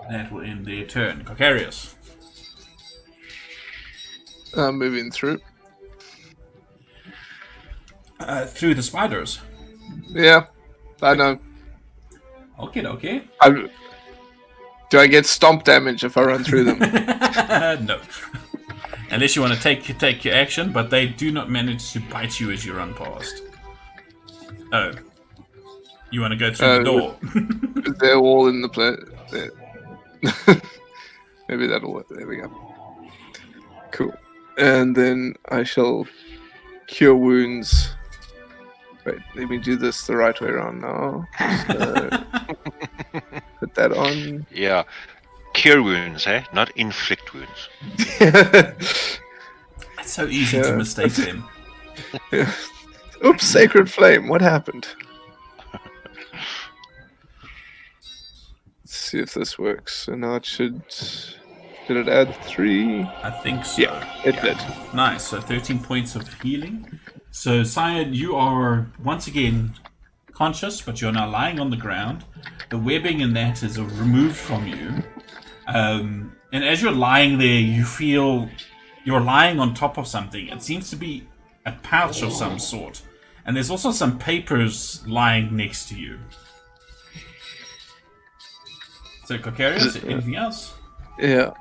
that will end their turn. Cocarius. Moving through. Through the spiders. Yeah, I know. Okay. Do I get stomp damage if I run through them? No. Unless you want to take your action, but they do not manage to bite you as you run past. Oh. You want to go through the door? They're all in the place. Maybe that'll work. There we go. Cool. And then I shall cure wounds. Wait, let me do this the right way around now. Just, put that on. Yeah. Cure wounds, eh? Not inflict wounds. It's so easy to Yeah. mistake them. Yeah. Oops, sacred flame. What happened? see if this works. So now it should. Did it add 3? I think so. Yeah, it did. Nice. So 13 points of healing. So Cyan, you are once again conscious, but you're now lying on the ground. The webbing in that is removed from you. And as you're lying there, you feel you're lying on top of something. It seems to be a pouch of some sort. And there's also some papers lying next to you. So, Kokarius, anything else? Yeah.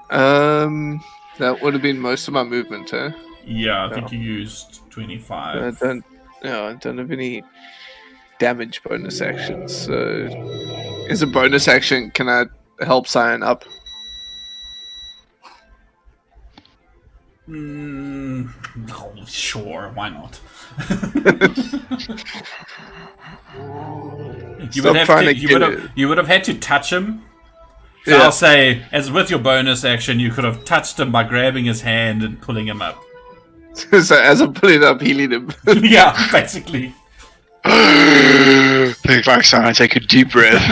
That would have been most of my movement, huh? Yeah, I think you used 25. I don't have any damage bonus actions. So, as a bonus action, can I help Cyan up? Oh, sure, why not? You would have had to touch him. So Yeah. I'll say, as with your bonus action, you could have touched him by grabbing his hand and pulling him up. So as I'm pulling up, healing him. Yeah, basically. Think like Cyan, take a deep breath.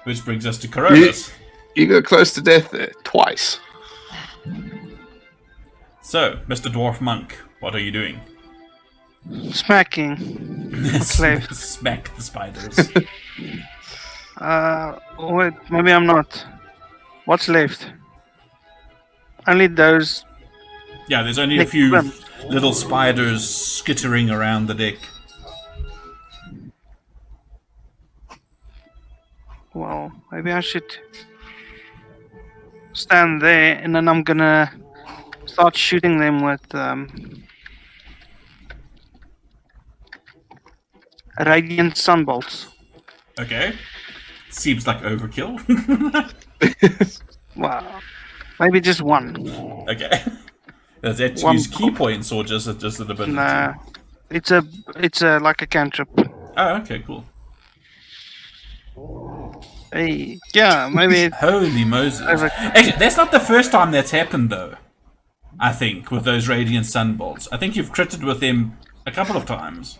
Which brings us to Carolus. You got close to death there twice. So, Mr. Dwarf Monk, what are you doing? Smacking. What's left? Smack the spiders. Wait, maybe I'm not. What's left? Only those. Yeah, there's only a Nick few Brim. little spiders skittering around the deck. Well, maybe I should stand there, and then I'm gonna start shooting them with radiant sunbolts. Okay. Seems like overkill. Wow, maybe just one. Okay. Does that One use key points or just an ability? Nah, it's a like a cantrip. Oh, okay, cool. Hey, yeah, maybe. Holy Moses. Over- Actually, that's not the first time that's happened, though. I think, with those Radiant Sunbolts. I think you've critted with them a couple of times.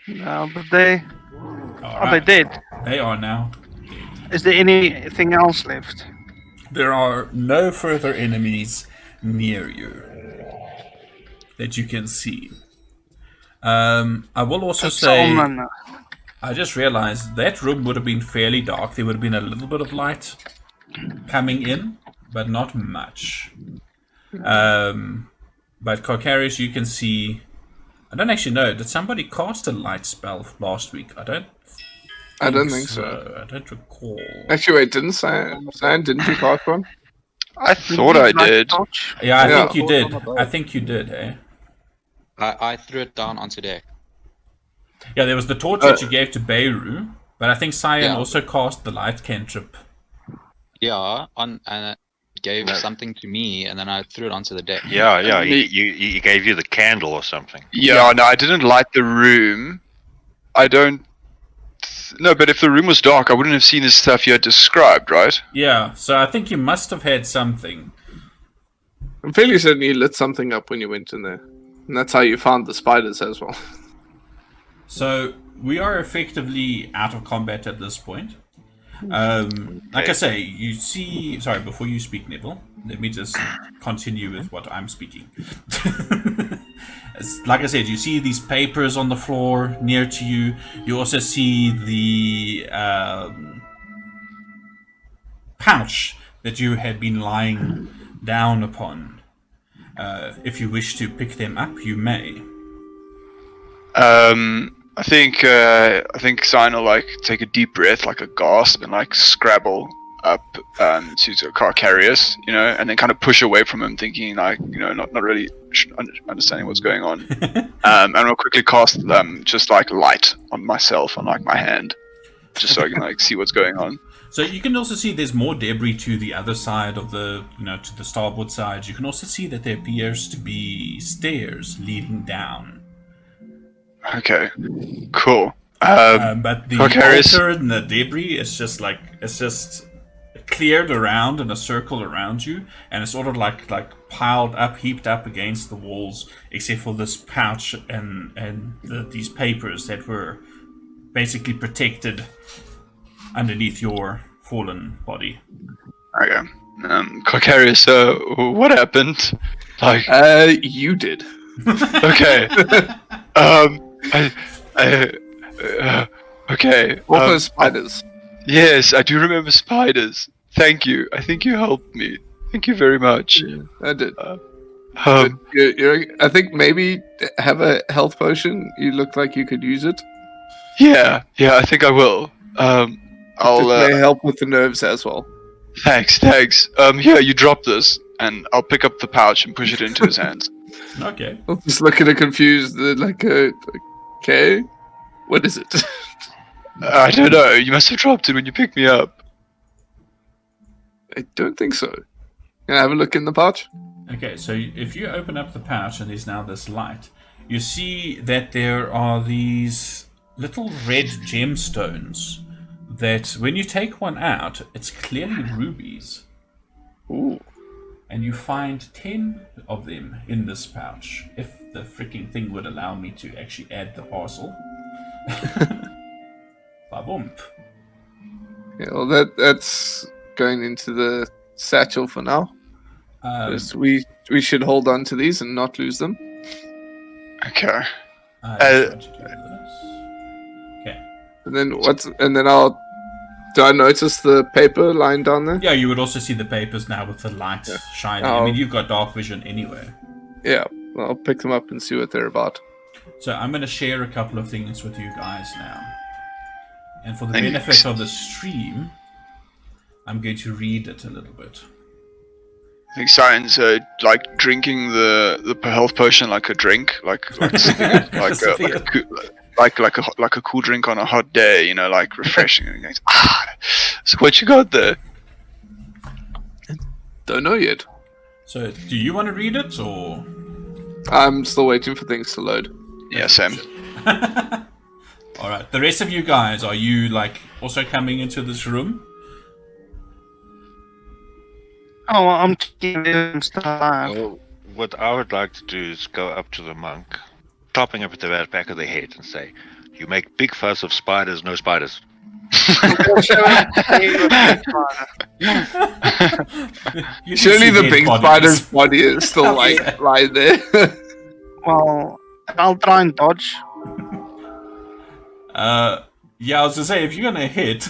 No, but they All they dead. They are now. Is there anything else left? There are no further enemies near you that you can see. I will also say, Salmon. I just realized that room would have been fairly dark. There would have been a little bit of light coming in, but not much. But Kokarius, you can see. I don't actually know. Did somebody cast a light spell last week? I don't think so. I don't recall. Actually, wait, didn't Cyan didn't you cast one? I thought I did. Yeah, I Yeah. think you did. I think you did, eh? I threw it down onto deck. Yeah, there was the torch that you gave to Beirut, but I think Cyan Yeah. also cast the light cantrip. Yeah, and it gave something to me, and then I threw it onto the deck. Yeah, he gave you the candle or something. Yeah, no, I didn't light the room. I don't. No, but if the room was dark, I wouldn't have seen the stuff you had described, right? Yeah, so I think you must have had something. I'm fairly certain you lit something up when you went in there. And that's how you found the spiders as well. So we are effectively out of combat at this point. Like I say, you see. Sorry, before you speak, Neville, let me just continue with what I'm speaking. Like I said, you see these papers on the floor near to you. You also see the pouch that you had been lying down upon. If you wish to pick them up, you may. I think Cyan will like take a deep breath, like a gasp, and like scrabble up to Kokarius, you know, and then kind of push away from him, thinking like, you know, not really understanding what's going on. And I'll quickly cast just like light on myself, on like my hand, just so I can like see what's going on. So you can also see there's more debris to the other side of the, to the starboard side. You can also see that there appears to be stairs leading down. Okay, cool. But the Kokarius- altar and the debris is just cleared around in a circle around you, and it's sort of like piled up, heaped up against the walls, except for this pouch and these papers that were basically protected underneath your fallen body. Okay. Carcarius, what happened? Like, You did. okay. Okay. Also spiders. Yes, I do remember spiders. Thank you. I think you helped me. Thank you very much. I did. But Um, I think maybe have a health potion. You look like you could use it. yeah, I think I will. I'll. It may help with the nerves as well. Thanks. Here, you drop this, and I'll pick up the pouch and push it into his hands. Okay. I'll just look at it confused, okay, what is it? I don't know. You must have dropped it when you picked me up. I don't think so. Can I have a look in the pouch? Okay, so if you open up the pouch and there's now this light, you see that there are these little red gemstones that when you take one out, it's clearly rubies. Ooh. And you find 10 of them in this pouch. If the freaking thing would allow me to actually add the parcel. Ba-boomp. Yeah, well, that's going into the satchel for now. Just we should hold on to these and not lose them. Okay. I tried to do this. Okay. And then do I notice the paper lying down there? Yeah, you would also see the papers now with the light shining. I mean, you've got dark vision anyway. Yeah, well, I'll pick them up and see what they're about. So I'm going to share a couple of things with you guys now. And for the benefit of the stream, I'm going to read it a little bit. I think Cyan's like drinking the health potion like a drink, like sipping it, like a cool drink on a hot day, you know, like refreshing. And he goes, so what you got there? Don't know yet. So do you want to read it or? I'm still waiting for things to load. Yeah, Sam. All right. The rest of you guys, are you like also coming into this room? Oh, I'm taking stuff. Well, what I would like to do is go up to the monk, topping up at the back of the head, and say, "You make big fuss of spiders, no spiders." You Surely see the dead big bodies. spider's body is still like lying there. Well, I'll try and dodge. Yeah, I was gonna say if you're gonna hit,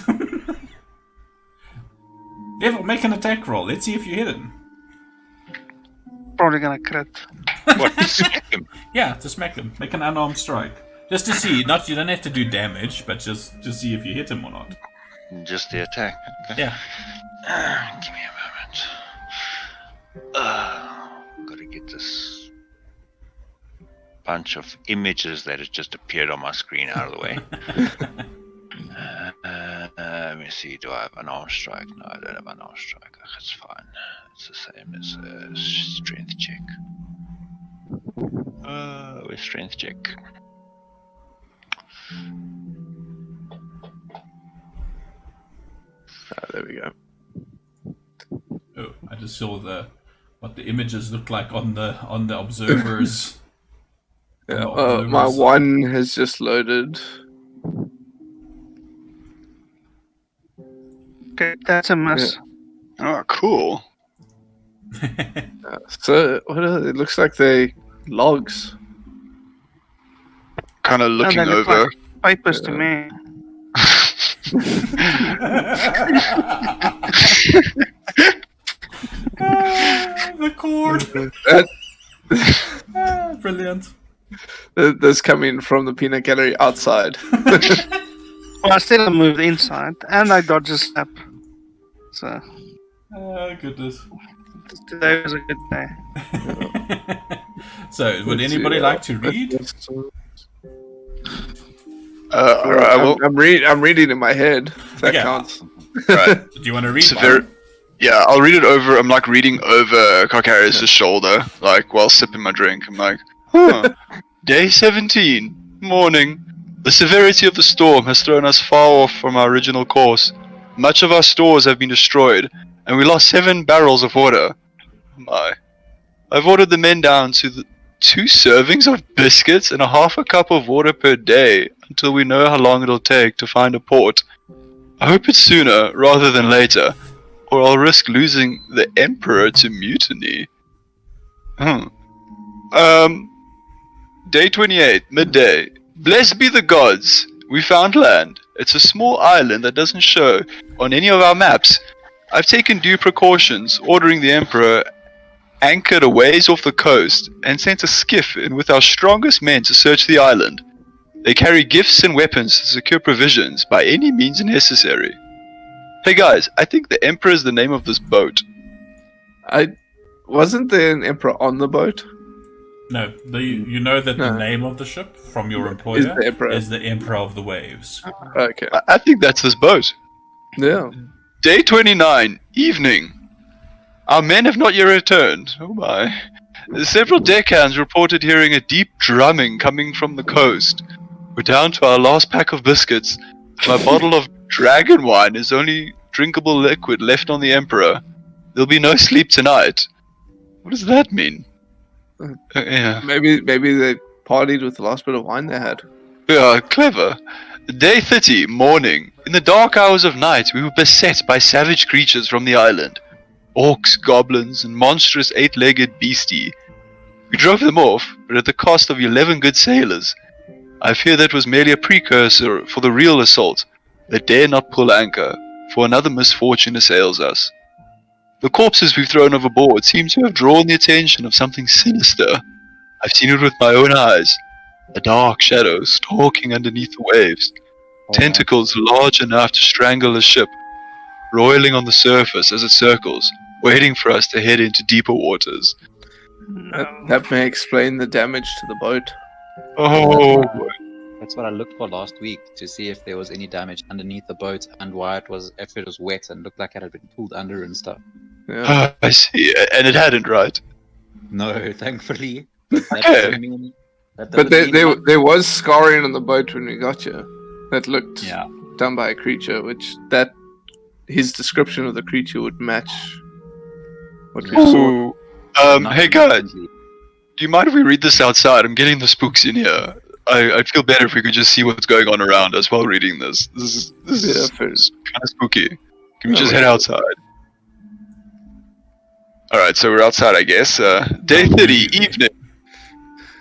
Devil, make an attack roll. Let's see if you hit him. Probably gonna crit. What? Smack him. Yeah, to smack him. Make an unarmed strike. Just to see. Not you don't have to do damage, but just to see if you hit him or not. Just the attack. Okay. Yeah. Give me a moment. Gotta get this bunch of images that has just appeared on my screen out of the way. Let me see. Do I have an arm strike? No, I don't have an arm strike. That's fine. It's the same as a strength check. With strength check. There we go. Oh, I just saw what the images look like on the observers. Yeah, Oh, my there was- one has just loaded. Okay, that's a miss. Oh, cool. So what are they? It looks like they logs. Kind of looking they look over. like papers to me. The cord. Brilliant. That's coming from the peanut gallery outside. Well, I still moved inside, and I dodged a step. So Oh, goodness. today was a good day. So, would anybody like to read? Alright, I will. I'm reading in my head. If that Okay. counts. Right. Do you want to read? It's a Byron? very, yeah, I'll read it over. I'm like reading over Carcarius' shoulder, like while sipping my drink. I'm like, Day 17, morning. The severity of the storm has thrown us far off from our original course. Much of our stores have been destroyed, and we lost 7 barrels of water. My. I've ordered the men down to the 2 servings of biscuits and a half a cup of water per day until we know how long it'll take to find a port. I hope it's sooner rather than later, or I'll risk losing the Emperor to mutiny. Day 28, midday. Blessed be the gods. We found land. It's a small island that doesn't show on any of our maps. I've taken due precautions, ordering the Emperor anchored a ways off the coast and sent a skiff in with our strongest men to search the island. They carry gifts and weapons to secure provisions by any means necessary. Hey guys, I think the Emperor is the name of this boat. Wasn't there an Emperor on the boat? No, you know that the No. name of the ship from your Is employer the Emperor. is the Emperor of the Waves. Okay. I think that's this boat. Yeah. Day 29, evening. Our men have not yet returned. Oh my. Several deckhands reported hearing a deep drumming coming from the coast. We're down to our last pack of biscuits. My bottle of dragon wine is only drinkable liquid left on the Emperor. There'll be no sleep tonight. What does that mean? Yeah. Maybe they partied with the last bit of wine they had. Yeah, clever. Day 30, morning. In the dark hours of night, we were beset by savage creatures from the island. Orcs, goblins, and monstrous 8-legged beastie. We drove them off, but at the cost of 11 good sailors. I fear that was merely a precursor for the real assault. They dare not pull anchor, for another misfortune assails us. The corpses we've thrown overboard seem to have drawn the attention of something sinister. I've seen it with my own eyes. A dark shadow stalking underneath the waves. Tentacles large enough to strangle a ship, roiling on the surface as it circles, waiting for us to head into deeper waters. That may explain the damage to the boat. Oh, That's what I looked for last week, to see if there was any damage underneath the boat and why it was, if it was wet and looked like it had been pulled under and stuff. Yeah. I see. And it hadn't, right? No, thankfully. But that Okay. doesn't mean, that But doesn't mean there was scarring on the boat when we got you. That looked yeah. done by a creature, which his description of the creature would match what we saw. Ooh. Hey guys, do you mind if we read this outside? I'm getting the spooks in here. I'd feel better if we could just see what's going on around us while reading this. This is fair. kind of spooky. Can we No, just wait. head outside? Alright, so we're outside, I guess. Day 30, evening.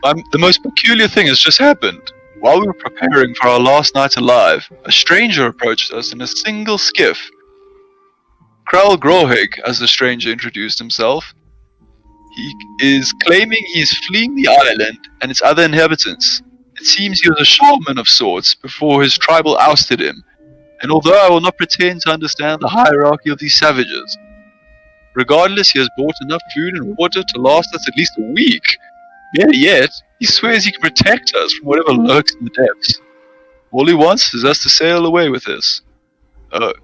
The most peculiar thing has just happened. While we were preparing for our last night alive, a stranger approached us in a single skiff. Greyhawk, as the stranger introduced himself. He is claiming he is fleeing the island and its other inhabitants. It seems he was a shaman of sorts before his tribal ousted him, and although I will not pretend to understand the hierarchy of these savages, regardless, he has bought enough food and water to last us at least a week. Better yet, he swears he can protect us from whatever lurks in the depths. All he wants is us to sail away with this. Oh.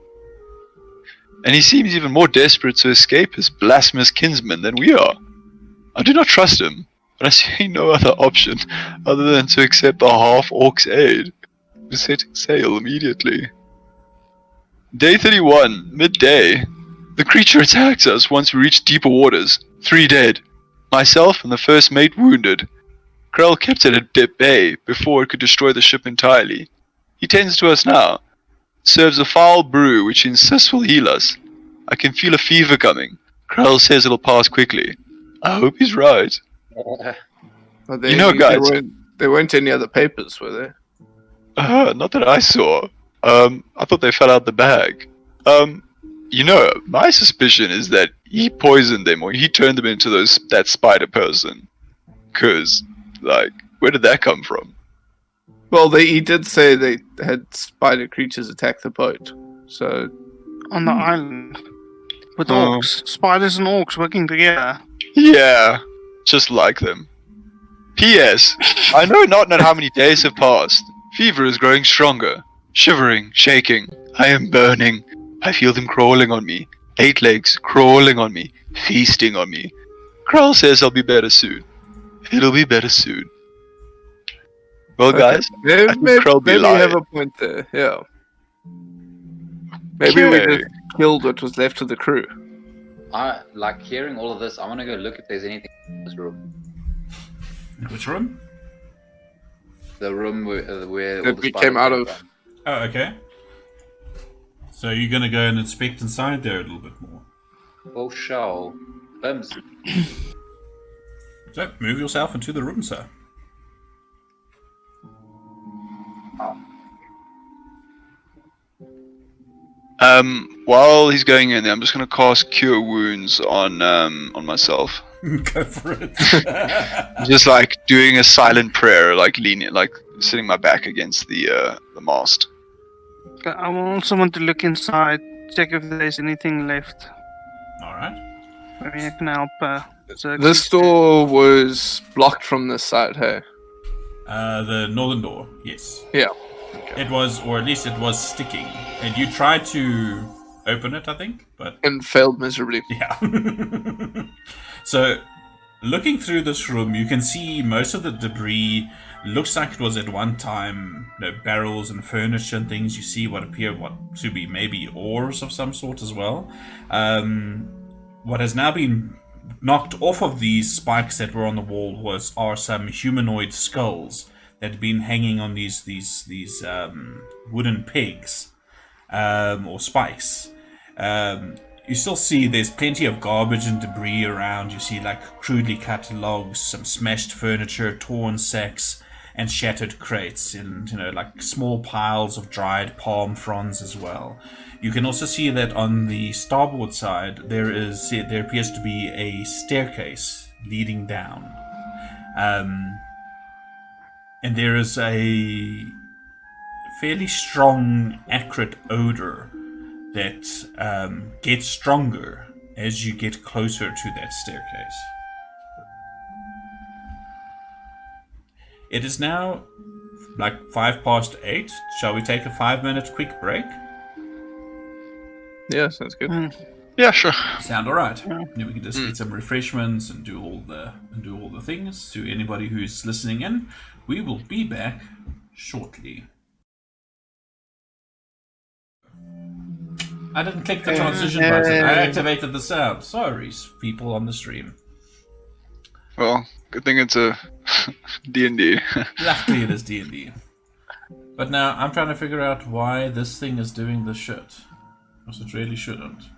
And he seems even more desperate to escape his blasphemous kinsmen than we are. I do not trust him, but I see no other option other than to accept the half-orc's aid. We're setting sail immediately. Day 31, midday. The creature attacked us once we reached deeper waters. 3 dead. Myself and the first mate wounded. Krell kept it at bay before it could destroy the ship entirely. He tends to us now. Serves a foul brew which he insists will heal us. I can feel a fever coming. Krell says it'll pass quickly. I hope he's right. Are there You know, any- guys- there weren't any other papers, were there? Not that I saw. I thought they fell out the bag. My suspicion is that he poisoned them or he turned them into that spider person. 'Cause, where did that come from? Well, he did say they had spider creatures attack the boat. So On the island. With Oh. orcs. Spiders and orcs working together. Yeah, just like them. P.S. I know not how many days have passed. Fever is growing stronger. Shivering, shaking. I am burning. I feel them crawling on me. 8 legs crawling on me. Feasting on me. Krell says I'll be better soon. It'll be better soon. Well, okay. guys, maybe, I think Krell be maybe you have lying. a point there. Yeah. Maybe we Okay. just killed what was left of the crew. I like hearing all of this. I want to go look if there's anything in this room. Which room? The room where all That the we spiders came out came of. from. Oh, okay. So you're going to go and inspect inside there a little bit more. Oh, shall. So move yourself into the room, sir. While he's going in there, I'm just gonna cast Cure Wounds on myself. Go for it. Just like doing a silent prayer, like leaning, like sitting my back against the mast. I also want to look inside, check if there's anything left. All right. Maybe I can help. This door was blocked from this side, hey? The northern door, yes. Yeah. It was, or at least it was sticking. And you tried to open it, I think, but... And failed miserably. Yeah. So, looking through this room, you can see most of the debris. Looks like it was at one time, barrels and furniture and things. You see what appear to be maybe ores of some sort as well. What has now been knocked off of these spikes that were on the wall are some humanoid skulls that had been hanging on these wooden pegs or spikes. You still see there's plenty of garbage and debris around. You see like crudely cut logs, some smashed furniture, torn sacks, and shattered crates, and like small piles of dried palm fronds as well. You can also see that on the starboard side there appears to be a staircase leading down, and there is a fairly strong, acrid odor that gets stronger as you get closer to that staircase. It is now like 8:05. Shall we take a 5-minute quick break? Yeah, sounds good. Yeah, sure. Sound alright? Then we can just eat some refreshments and do all the things. To anybody who's listening in, we will be back shortly. I didn't click the transition button. I activated the sound. Sorry, people on the stream. Well, good thing it's a D&D. Luckily it is D&D. But now I'm trying to figure out why this thing is doing this shit. Because it really shouldn't.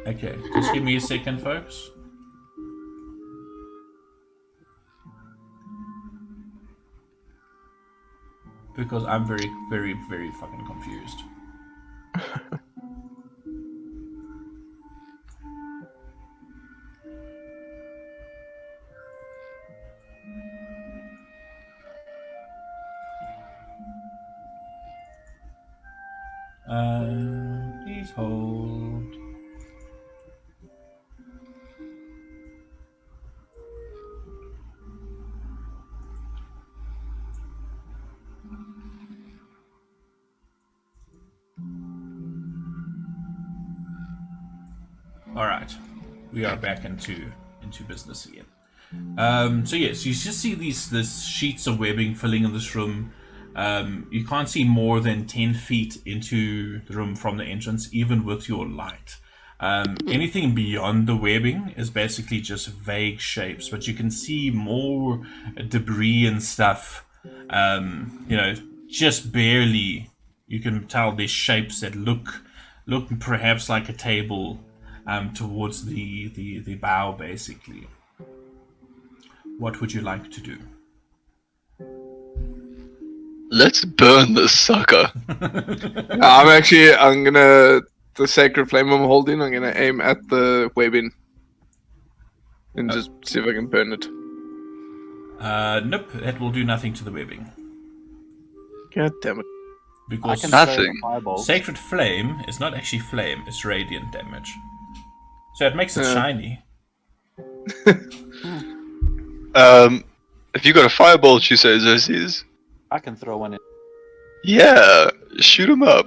Okay, just give me a second, folks. Because I'm very, very, very fucking confused. Please hold. All right, we are back into business again. So yes, you just see these sheets of webbing filling in this room. You can't see more than 10 feet into the room from the entrance, even with your light. Anything beyond the webbing is basically just vague shapes, but you can see more debris and stuff. Just barely. You can tell there's shapes that look perhaps like a table towards the bow, basically. What would you like to do? Let's burn this sucker. The sacred flame I'm holding, I'm gonna aim at the webbing. And just see if I can burn it. Nope, that will do nothing to the webbing. God damn it. Because Nothing. sacred flame is not actually flame, it's radiant damage. So it makes it shiny. If you got a firebolt, you say Xerxes. I can throw one in. Yeah, shoot him up.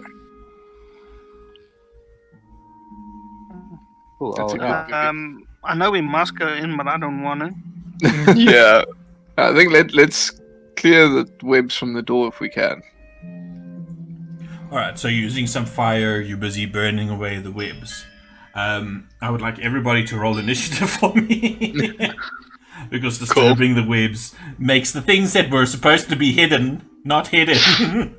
Cool. That's a good I know we must go in, but I don't want to. Yeah. I think let's clear the webs from the door if we can. Alright, so using some fire, you're busy burning away the webs. I would like everybody to roll initiative for me. because disturbing the webs makes the things that were supposed to be hidden not hidden.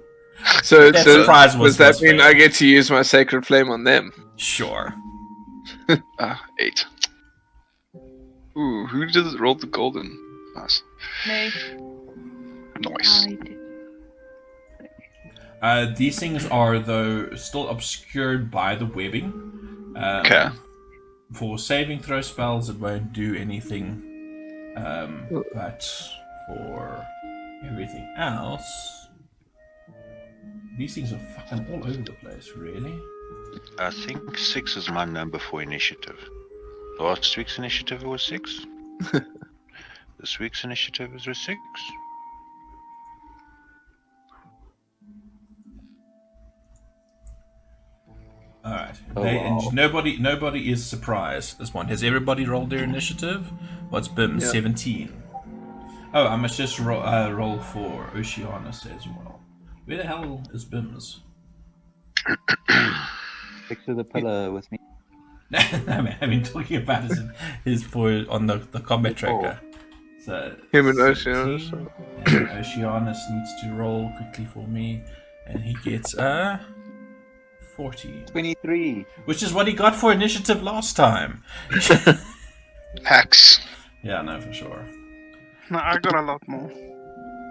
So, That so surprise does that was mean fair. I get to use my sacred flame on them? Sure. 8. Ooh, who did roll the golden? Nice. Me. Nice. I did. These things are, though, still obscured by the webbing. Okay. For saving throw spells, it won't do anything. But for everything else, these things are fucking all over the place, really. I think 6 is my number for initiative. Last week's initiative was 6. This week's initiative is a 6. Alright. Oh, And wow. nobody is surprised at this point. Has everybody rolled their initiative? What's BIM? Yeah. 17. Oh, I must just roll for Oceanus as well. Where the hell is BIM's? Stick to the pillar with me. I mean, talking about his for on the combat tracker. So Him and 17, Oceanus. and Oceanus needs to roll quickly for me, and he gets 40, 23. which is what he got for initiative last time. Hacks. Yeah, no, for sure. No, I got a lot more.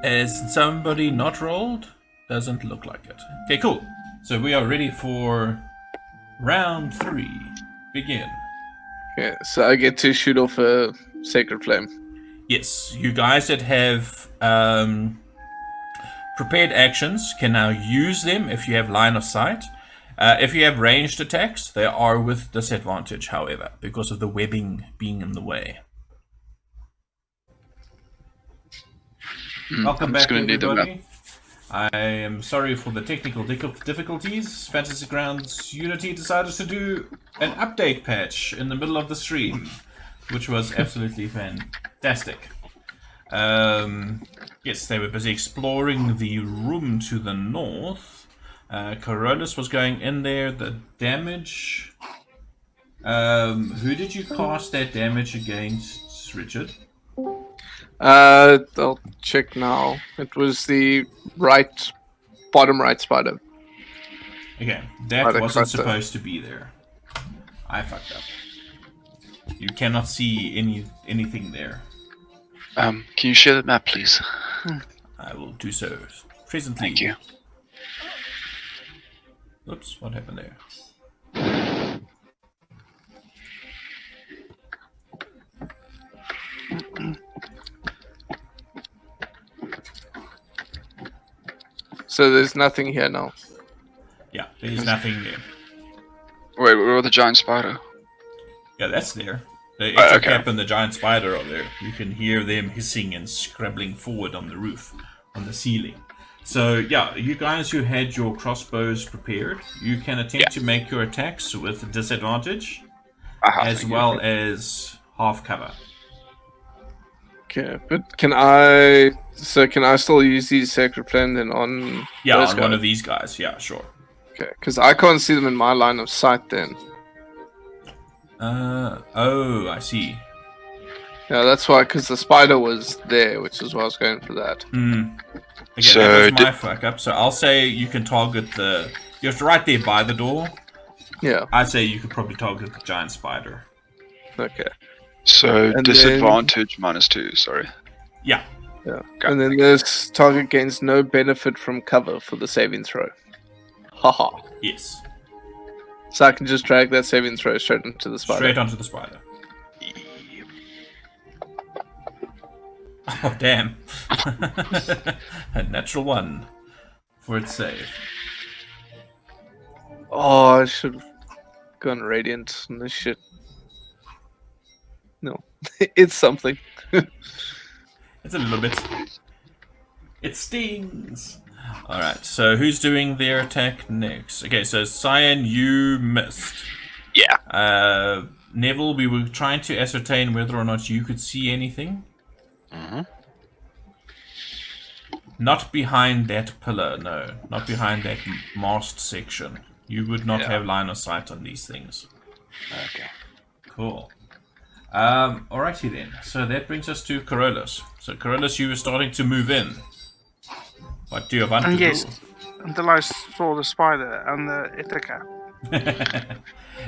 Has somebody not rolled? Doesn't look like it. Okay, cool. So we are ready for round 3. Begin. Yeah, so I get to shoot off a sacred flame. Yes, you guys that have prepared actions can now use them if you have line of sight. If you have ranged attacks, they are with disadvantage, however, because of the webbing being in the way. Welcome I'm back, just gonna need the everybody. I am sorry for the technical difficulties. Fantasy Grounds Unity decided to do an update patch in the middle of the stream, which was absolutely fantastic. Yes, they were busy exploring the room to the north. Carolus was going in there. The damage... who did you cast that damage against, Richard? I'll check now. It was the bottom right spider. Okay, that Right, wasn't across the- supposed to be there. I fucked up. You cannot see anything there. Can you share the map, please? I will do so presently. Thank you. Oops, what happened there? So there's nothing here now. Yeah, there's nothing there. Wait, where the giant spider? Yeah, that's there. The extra Okay. cap and the giant spider are there. You can hear them hissing and scrabbling forward on the roof, on the ceiling. So, yeah, you guys who had your crossbows prepared, you can attempt to make your attacks with disadvantage, as thank you. well as half cover. Okay, but can I still use these sacred flame then on Yeah, those on guys? one of these guys. Yeah, sure. Okay, because I can't see them in my line of sight then. Oh, I see. Yeah, that's why, because the spider was there, which is why I was going for that. Okay, So that was my fuck up. So I'll say you can target the... You're right there by the door. Yeah, I'd say you could probably target the giant spider. okay. So And disadvantage -2. Sorry. Yeah. Yeah. Okay. And then this target gains no benefit from cover for the saving throw. Haha. Yes. So I can just drag that saving throw straight into the spider. Straight onto the spider. Oh, damn. A natural 1 for its save. Oh, I should have gone radiant on this shit. No, it's something. It's a little bit. It stings. Alright, so who's doing their attack next? Okay, so Cyan, you missed. Yeah. Neville, we were trying to ascertain whether or not you could see anything. Not behind that pillar, no. Not behind that mast section. You would not have line of sight on these things. Okay. Cool. Alrighty then. So that brings us to Carolus. So Carolus, you were starting to move in. What do you want to And yes, do? until I saw the spider and the Ithaca.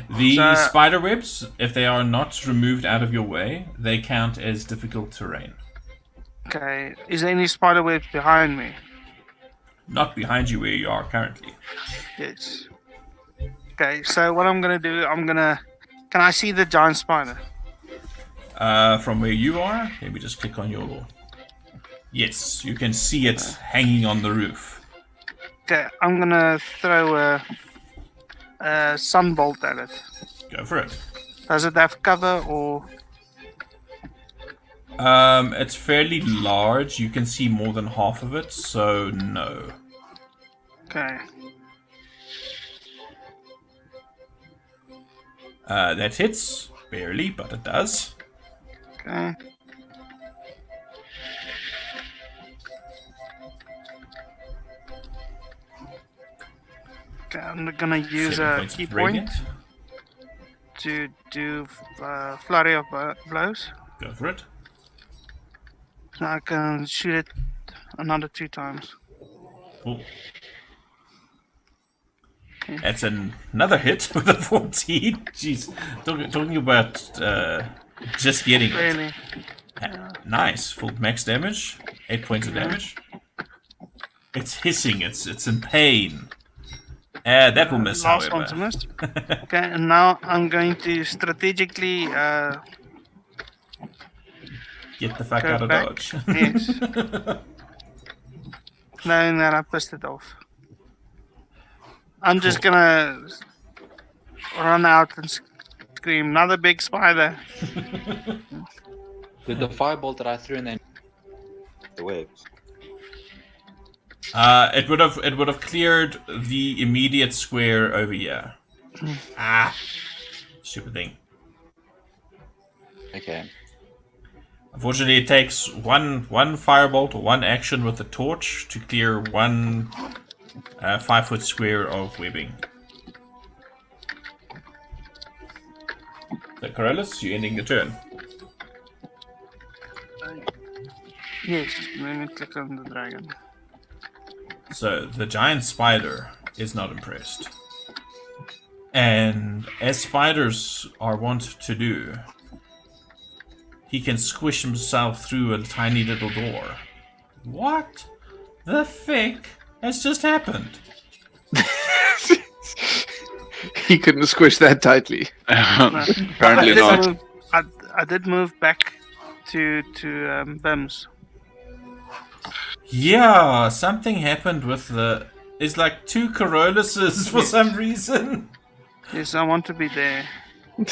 The So- spider webs, if they are not removed out of your way, they count as difficult terrain. Okay, is there any spider webs behind me? Not behind you where you are currently. Yes. Okay, so what I'm gonna do, can I see the giant spider? From where you are, let me just click on your... Yes, you can see it hanging on the roof. Okay, I'm gonna throw a sunbolt at it. Go for it. Does it have cover or? It's fairly large. You can see more than half of it, so no. Okay. That hits. Barely, but it does. Okay. Okay, I'm gonna use 7 a points key of point radiant. to do flurry of blows. Go for it. Now I can shoot it another 2 times. Cool. That's another hit with a 14. Jeez. Talking about just getting it. Really? Nice. Full max damage. 8 points of damage. It's hissing. It's in pain. That will miss, Last however. one to miss. Okay, and now I'm going to strategically Get the fuck go out of back. dodge. Yes. Knowing that I pissed it off. I'm just gonna run out and scream, another big spider. Did the firebolt that I threw in there the webs? It would have cleared the immediate square over here. Stupid thing. Okay. Unfortunately, it takes one firebolt or one action with the torch to clear one 5-foot square of webbing. So, Carolus, you're ending the turn. Yes, let me click on the dragon. So, the giant spider is not impressed. And as spiders are wont to do, he can squish himself through a tiny little door. What the fick has just happened? He couldn't squish that tightly. Apparently I did not. move- I did move back to Bims. Yeah, something happened with the... It's like 2 Caroluses for some reason. Yes, I want to be there. It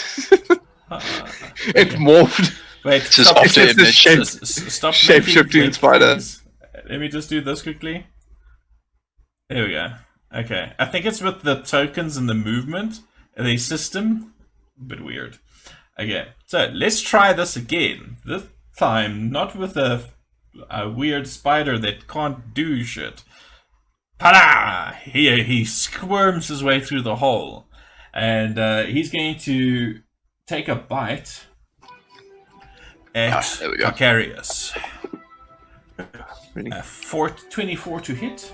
morphed. Wait, Just stop, after It's just image. stop shape-shifting making- spider. please. Let me just do this quickly. There we go. Okay, I think it's with the tokens and the movement, the system. A bit weird. Okay, so let's try this again. This time, not with a weird spider that can't do shit. Pada! He squirms his way through the hole, and he's going to take a bite at there we go. Vicarious. Really? 24 to hit.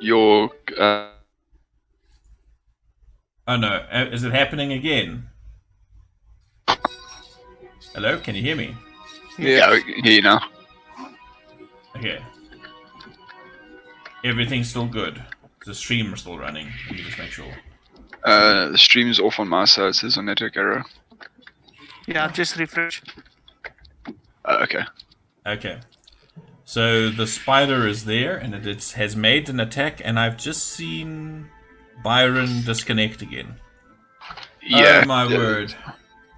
Your Oh no, is it happening again? Hello, can you hear me? yeah, we can hear you now. Okay. Everything's still good. The stream is still running. Let me just make sure. The stream's off on my side. It says on network error. Yeah, just refresh. Okay. Okay. So the spider is there, and it has made an attack, and I've just seen Byron disconnect again. Yeah. Oh my yeah, word.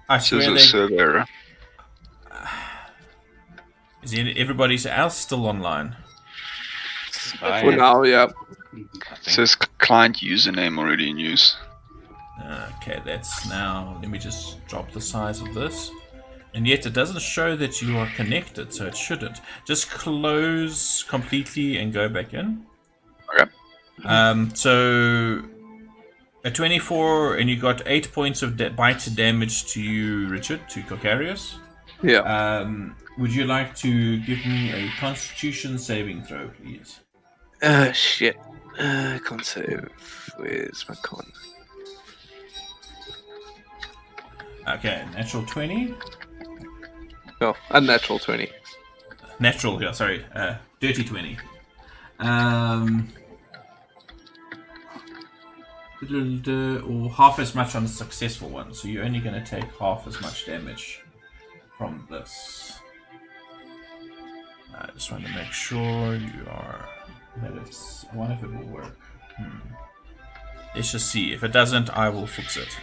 I It says swear a they... server error. Is everybody else still online? For now, yeah. It says client username already in use. Okay, that's now... Let me just drop the size of this. And yet it doesn't show that you are connected, so it shouldn't. Just close completely and go back in. Okay. So A 24, and you got 8 points of bite damage to you, Richard, to Kokarius. Yeah. Would you like to give me a Constitution saving throw, please? Shit. Con save. Where's my con? Okay, natural 20. Oh, unnatural 20. Natural, yeah, sorry. Dirty 20. Or half as much on a successful one, so you're only going to take half as much damage from this. I just want to make sure you are... that it's... I wonder if it will work. Let's just see. If it doesn't, I will fix it.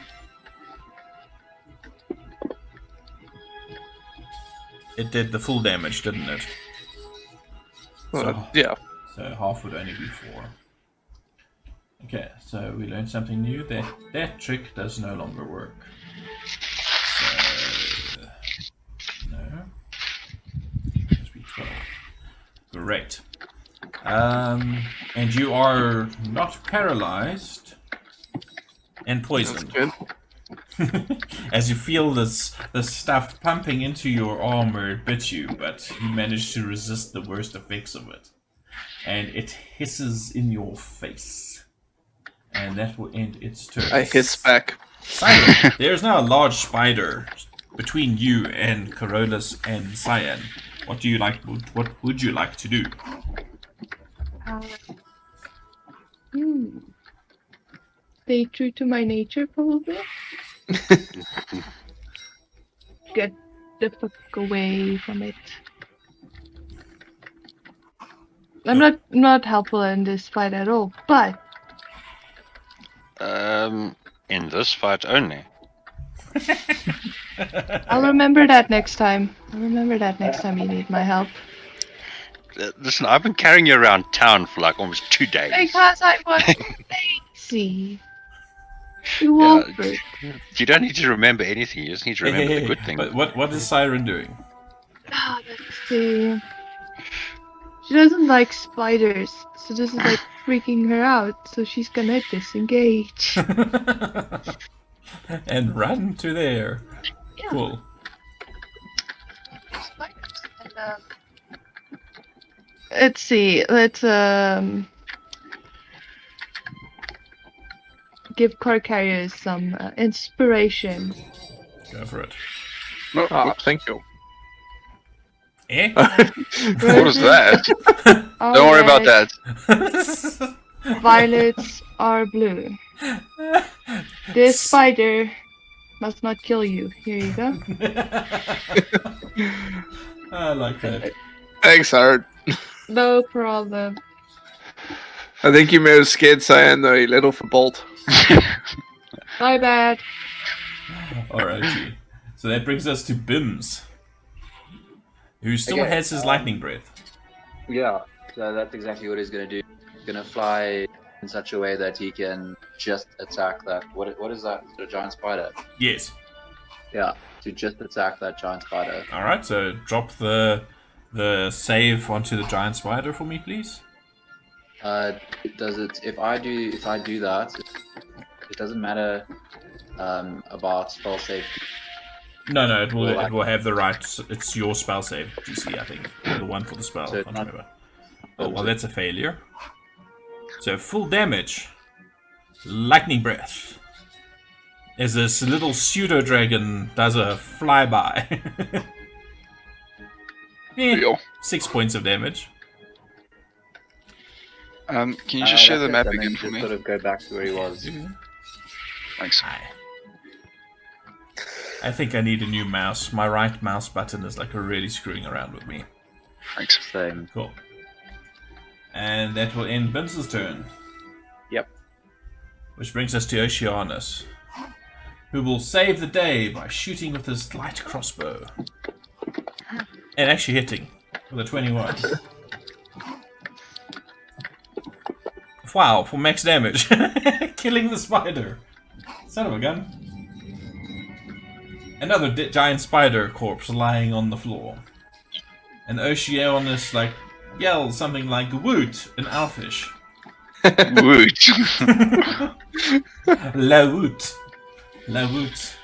It did the full damage, didn't it? Well, yeah. So half would only be 4. Okay, so we learned something new. That trick does no longer work. So no. Must be 12. Great. And you are not paralyzed and poisoned. Good. As you feel this stuff pumping into your arm where it bit you, but you manage to resist the worst effects of it. And it hisses in your face. And that will end its turn. I hiss back. Simon, there's now a large spider between you and Carolus and Cyan. What do you like? What would you like to do? Stay true to my nature, probably. Get the fuck away from it. I'm not helpful in this fight at all, but In this fight only. I'll remember that next time. I'll remember that next time you need my help. Listen, I've been carrying you around town for like almost 2 days. Because I was lazy. You won't break. You don't need to remember anything. You just need to remember the good things. But what is Siren doing? Let's see. She doesn't like spiders, so this is like freaking her out, so she's gonna disengage. And run to there. Yeah. Cool. Spiders. And, let's see. Let's give car carriers some inspiration. Go for it. Thank you. Eh? What was that? Don't worry about that. Violets are blue. This spider must not kill you. Here you go. I like that. Thanks, Art. No problem. I think you may have scared Cyan though. He let off a bolt. My bad. Alrighty. So that brings us to Bims, who still Okay, has his lightning breath. Yeah, so that's exactly what he's gonna do. He's gonna fly in such a way that he can just attack that. What is that? The giant spider. Yes. Yeah, to just attack that giant spider. Alright, so drop the save onto the giant spider for me, please. Does it? If I do that, it doesn't matter about spell save. No, it will have the right. It's your spell save DC, I think. The one for the spell. So I it's can't not- remember. Oh, well, that's a failure. So full damage. Lightning breath. As this little pseudo dragon does a flyby. Deal. 6 points of damage. Can you just share the map And then again for just me? sort of go back to where he was. Thanks. I think I need a new mouse. My right mouse button is like really screwing around with me. Thanks. Same. Cool. And that will end Vince's turn. Yep. Which brings us to Oceanus, who will save the day by shooting with his light crossbow. And actually hitting with a 21. Wow, for max damage. Killing the spider. Son of a gun. Another giant spider corpse lying on the floor. And Oceanus yells something like "Woot" in Elfish. Woot. La woot. La woot.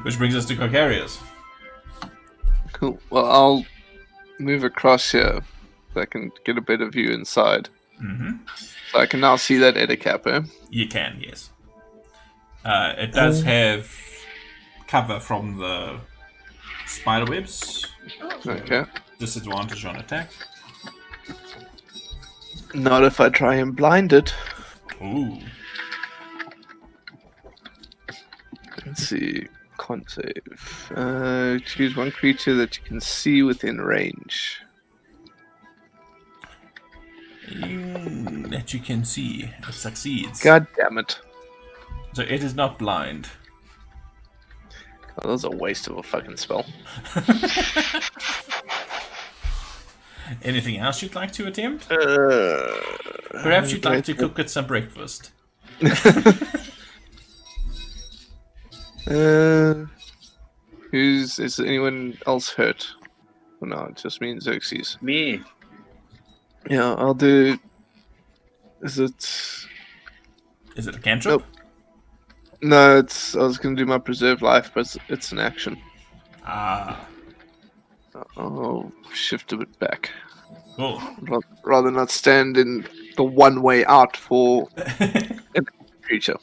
Which brings us to Carcarius. Cool. Well, I'll move across here so I can get a better view inside. Mm-hmm. So I can now see that Ettercap, eh? You can, yes. It does have cover from the spider webs. Okay. Disadvantage on attack. Not if I try and blind it. Ooh. Let's see. Con save. Choose one creature that you can see within range. That you can see. It succeeds. God damn it. So it is not blind. Oh, that was a waste of a fucking spell. Anything else you'd like to attempt? Perhaps you'd like to cook it some breakfast. Is anyone else hurt? Oh, no, it just means Xerxes. Me. Yeah, I'll do. Is it? Is it a cantrip? Nope. No, it's. I was gonna do my preserve life, but it's an action. Ah, I'll shift a bit back. cool. Rather not stand in the one way out for a creature.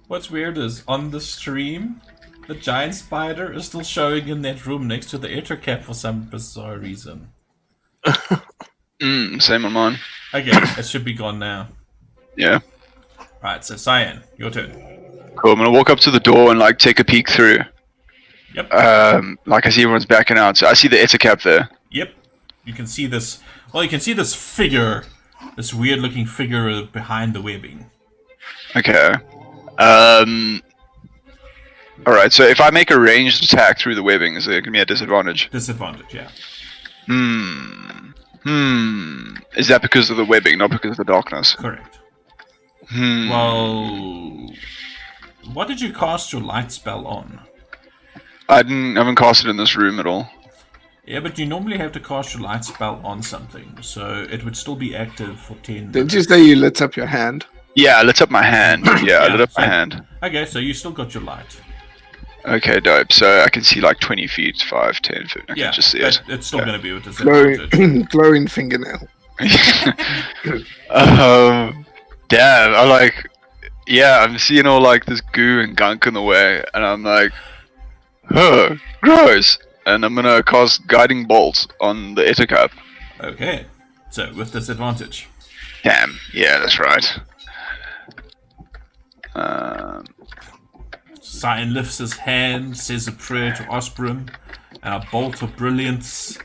What's weird is on the stream, the giant spider is still showing in that room next to the Ettercap for some bizarre reason. Same on mine. Okay, it should be gone now. Yeah. Right, so Cyan, your turn. Cool. I'm gonna walk up to the door and like take a peek through. Yep. Like I see everyone's backing out, so I see the Ettercap there. Yep. You can see this. Well, you can see this figure, this weird-looking figure behind the webbing. Okay. Alright, so if I make a ranged attack through the webbing, is there gonna be a disadvantage? Disadvantage, yeah. Is that because of the webbing, not because of the darkness? Correct. Well, what did you cast your light spell on? I haven't cast it in this room at all. Yeah, but you normally have to cast your light spell on something, so it would still be active for 10 Didn't you say you lit up your hand? Yeah, I lit up my hand. Yeah, I lit up my hand. Okay, so you still got your light. Okay, dope. So I can see like 20 feet, 5, 10, 15. I Yeah, can just see it. it's still going to be with disadvantage. Glowing fingernail. Damn, I like, yeah, I'm seeing all like this goo and gunk in the way, and I'm like, huh, gross. And I'm gonna cast Guiding Bolt on the Ettercap. Okay, so with disadvantage. Damn, yeah, that's right. Cyan lifts his hand, says a prayer to Osbrim, and a bolt of brilliance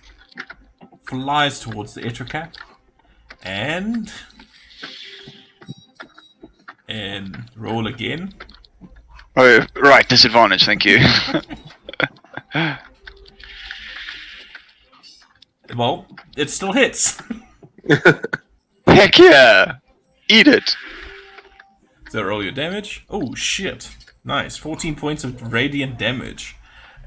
flies towards the Ettercap. And roll again. Oh, right, disadvantage, thank you. Well, it still hits. Heck yeah! Eat it! So roll your damage. Oh shit. Nice. 14 points of radiant damage.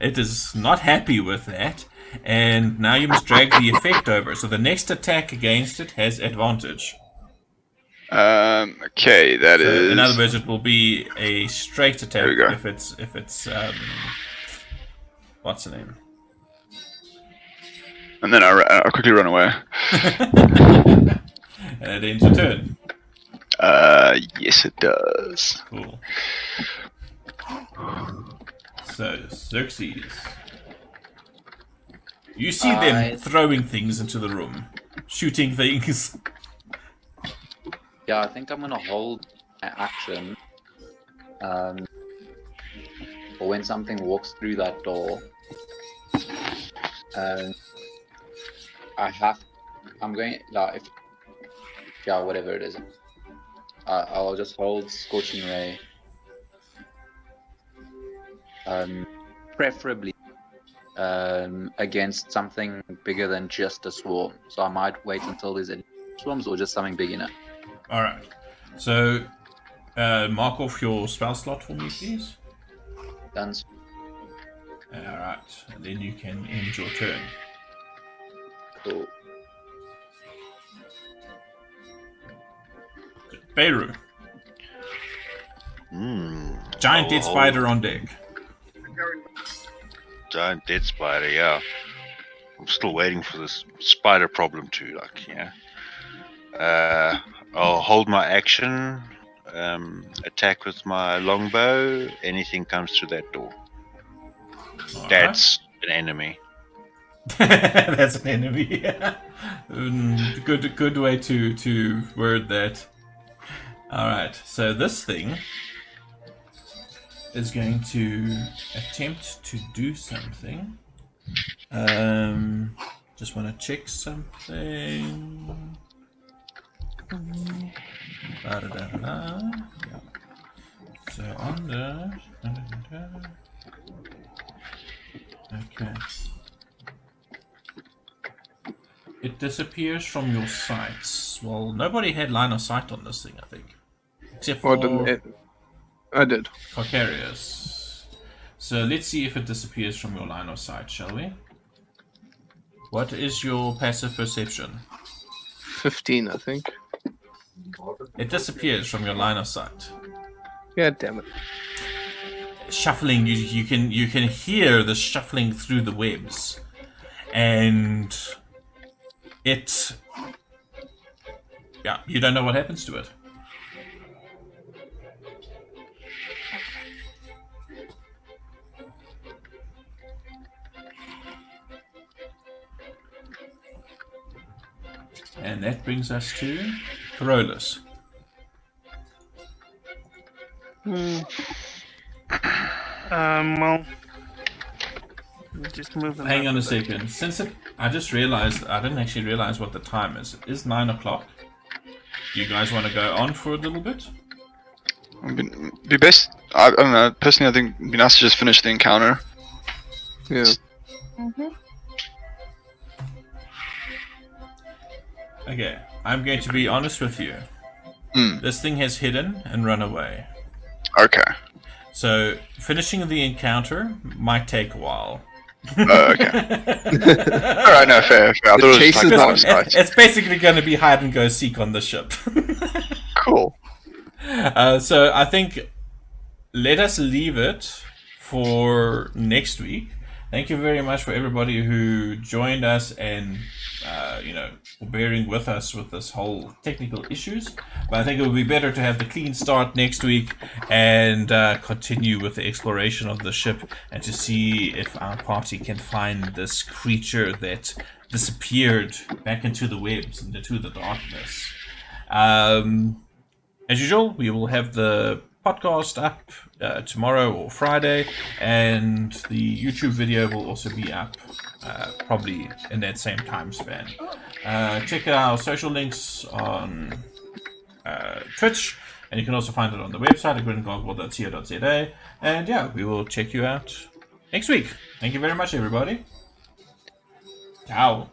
It is not happy with that. And now you must drag the effect over. So the next attack against it has advantage. Okay, that So is... in other words, it will be a straight attack There we go. if it's what's the name? And then I quickly run away. And it ends your turn. Yes it does. Cool. So, Xerxes. You see them throwing things into the room. Shooting things. Yeah, I think I'm gonna hold my action. For when something walks through that door. I'm going, whatever it is. I'll just hold Scorching Ray. Preferably against something bigger than just a swarm. So I might wait until there's any swarms or just something big enough. Alright. So, mark off your spell slot for me, please. Done. Alright. And then you can end your turn. Cool. Beirut. Mm. Giant dead Oh, spider on deck. Giant dead spider, yeah. I'm still waiting for this spider problem to, I'll hold my action, attack with my longbow. Anything comes through that door. Alright. That's an enemy. That's an enemy. Good way to word that. Alright, so this thing is going to attempt to do something. Just want to check something. Da-da-da-da-da. Yeah. So on the... Okay. It disappears from your sights. Well, nobody had line of sight on this thing, I think. Except for I did. Carcarius. So let's see if it disappears from your line of sight, shall we? What is your passive perception? 15, I think. It disappears from your line of sight. Yeah, damn it. Shuffling, you can hear the shuffling through the webs, and it, yeah, you don't know what happens to it. And that brings us to Carolus. Well, just move them. Hang up on a bit. second. Since I just realized, I didn't actually realize what the time is. It is 9 o'clock. Do you guys want to go on for a little bit? Be best. I don't know. Personally, I think it'd be nice to just finish the encounter. Yeah. Okay, I'm going to be honest with you. This thing has hidden and run away. Okay. So, finishing the encounter might take a while. Okay. Alright, no, fair. I thought it was chase like is line not- of sight. It's basically going to be hide and go seek on the ship. Cool. So, I think let us leave it for next week. Thank you very much for everybody who joined us and, for bearing with us with this whole technical issues. But I think it would be better to have the clean start next week and continue with the exploration of the ship and to see if our party can find this creature that disappeared back into the webs and into the darkness. As usual, we will have the podcast up tomorrow or Friday, and the YouTube video will also be up probably in that same time span. Check our social links on Twitch, and you can also find it on the website at grindgoggle.co.za. And yeah, we will check you out next week. Thank you very much, everybody. Ciao.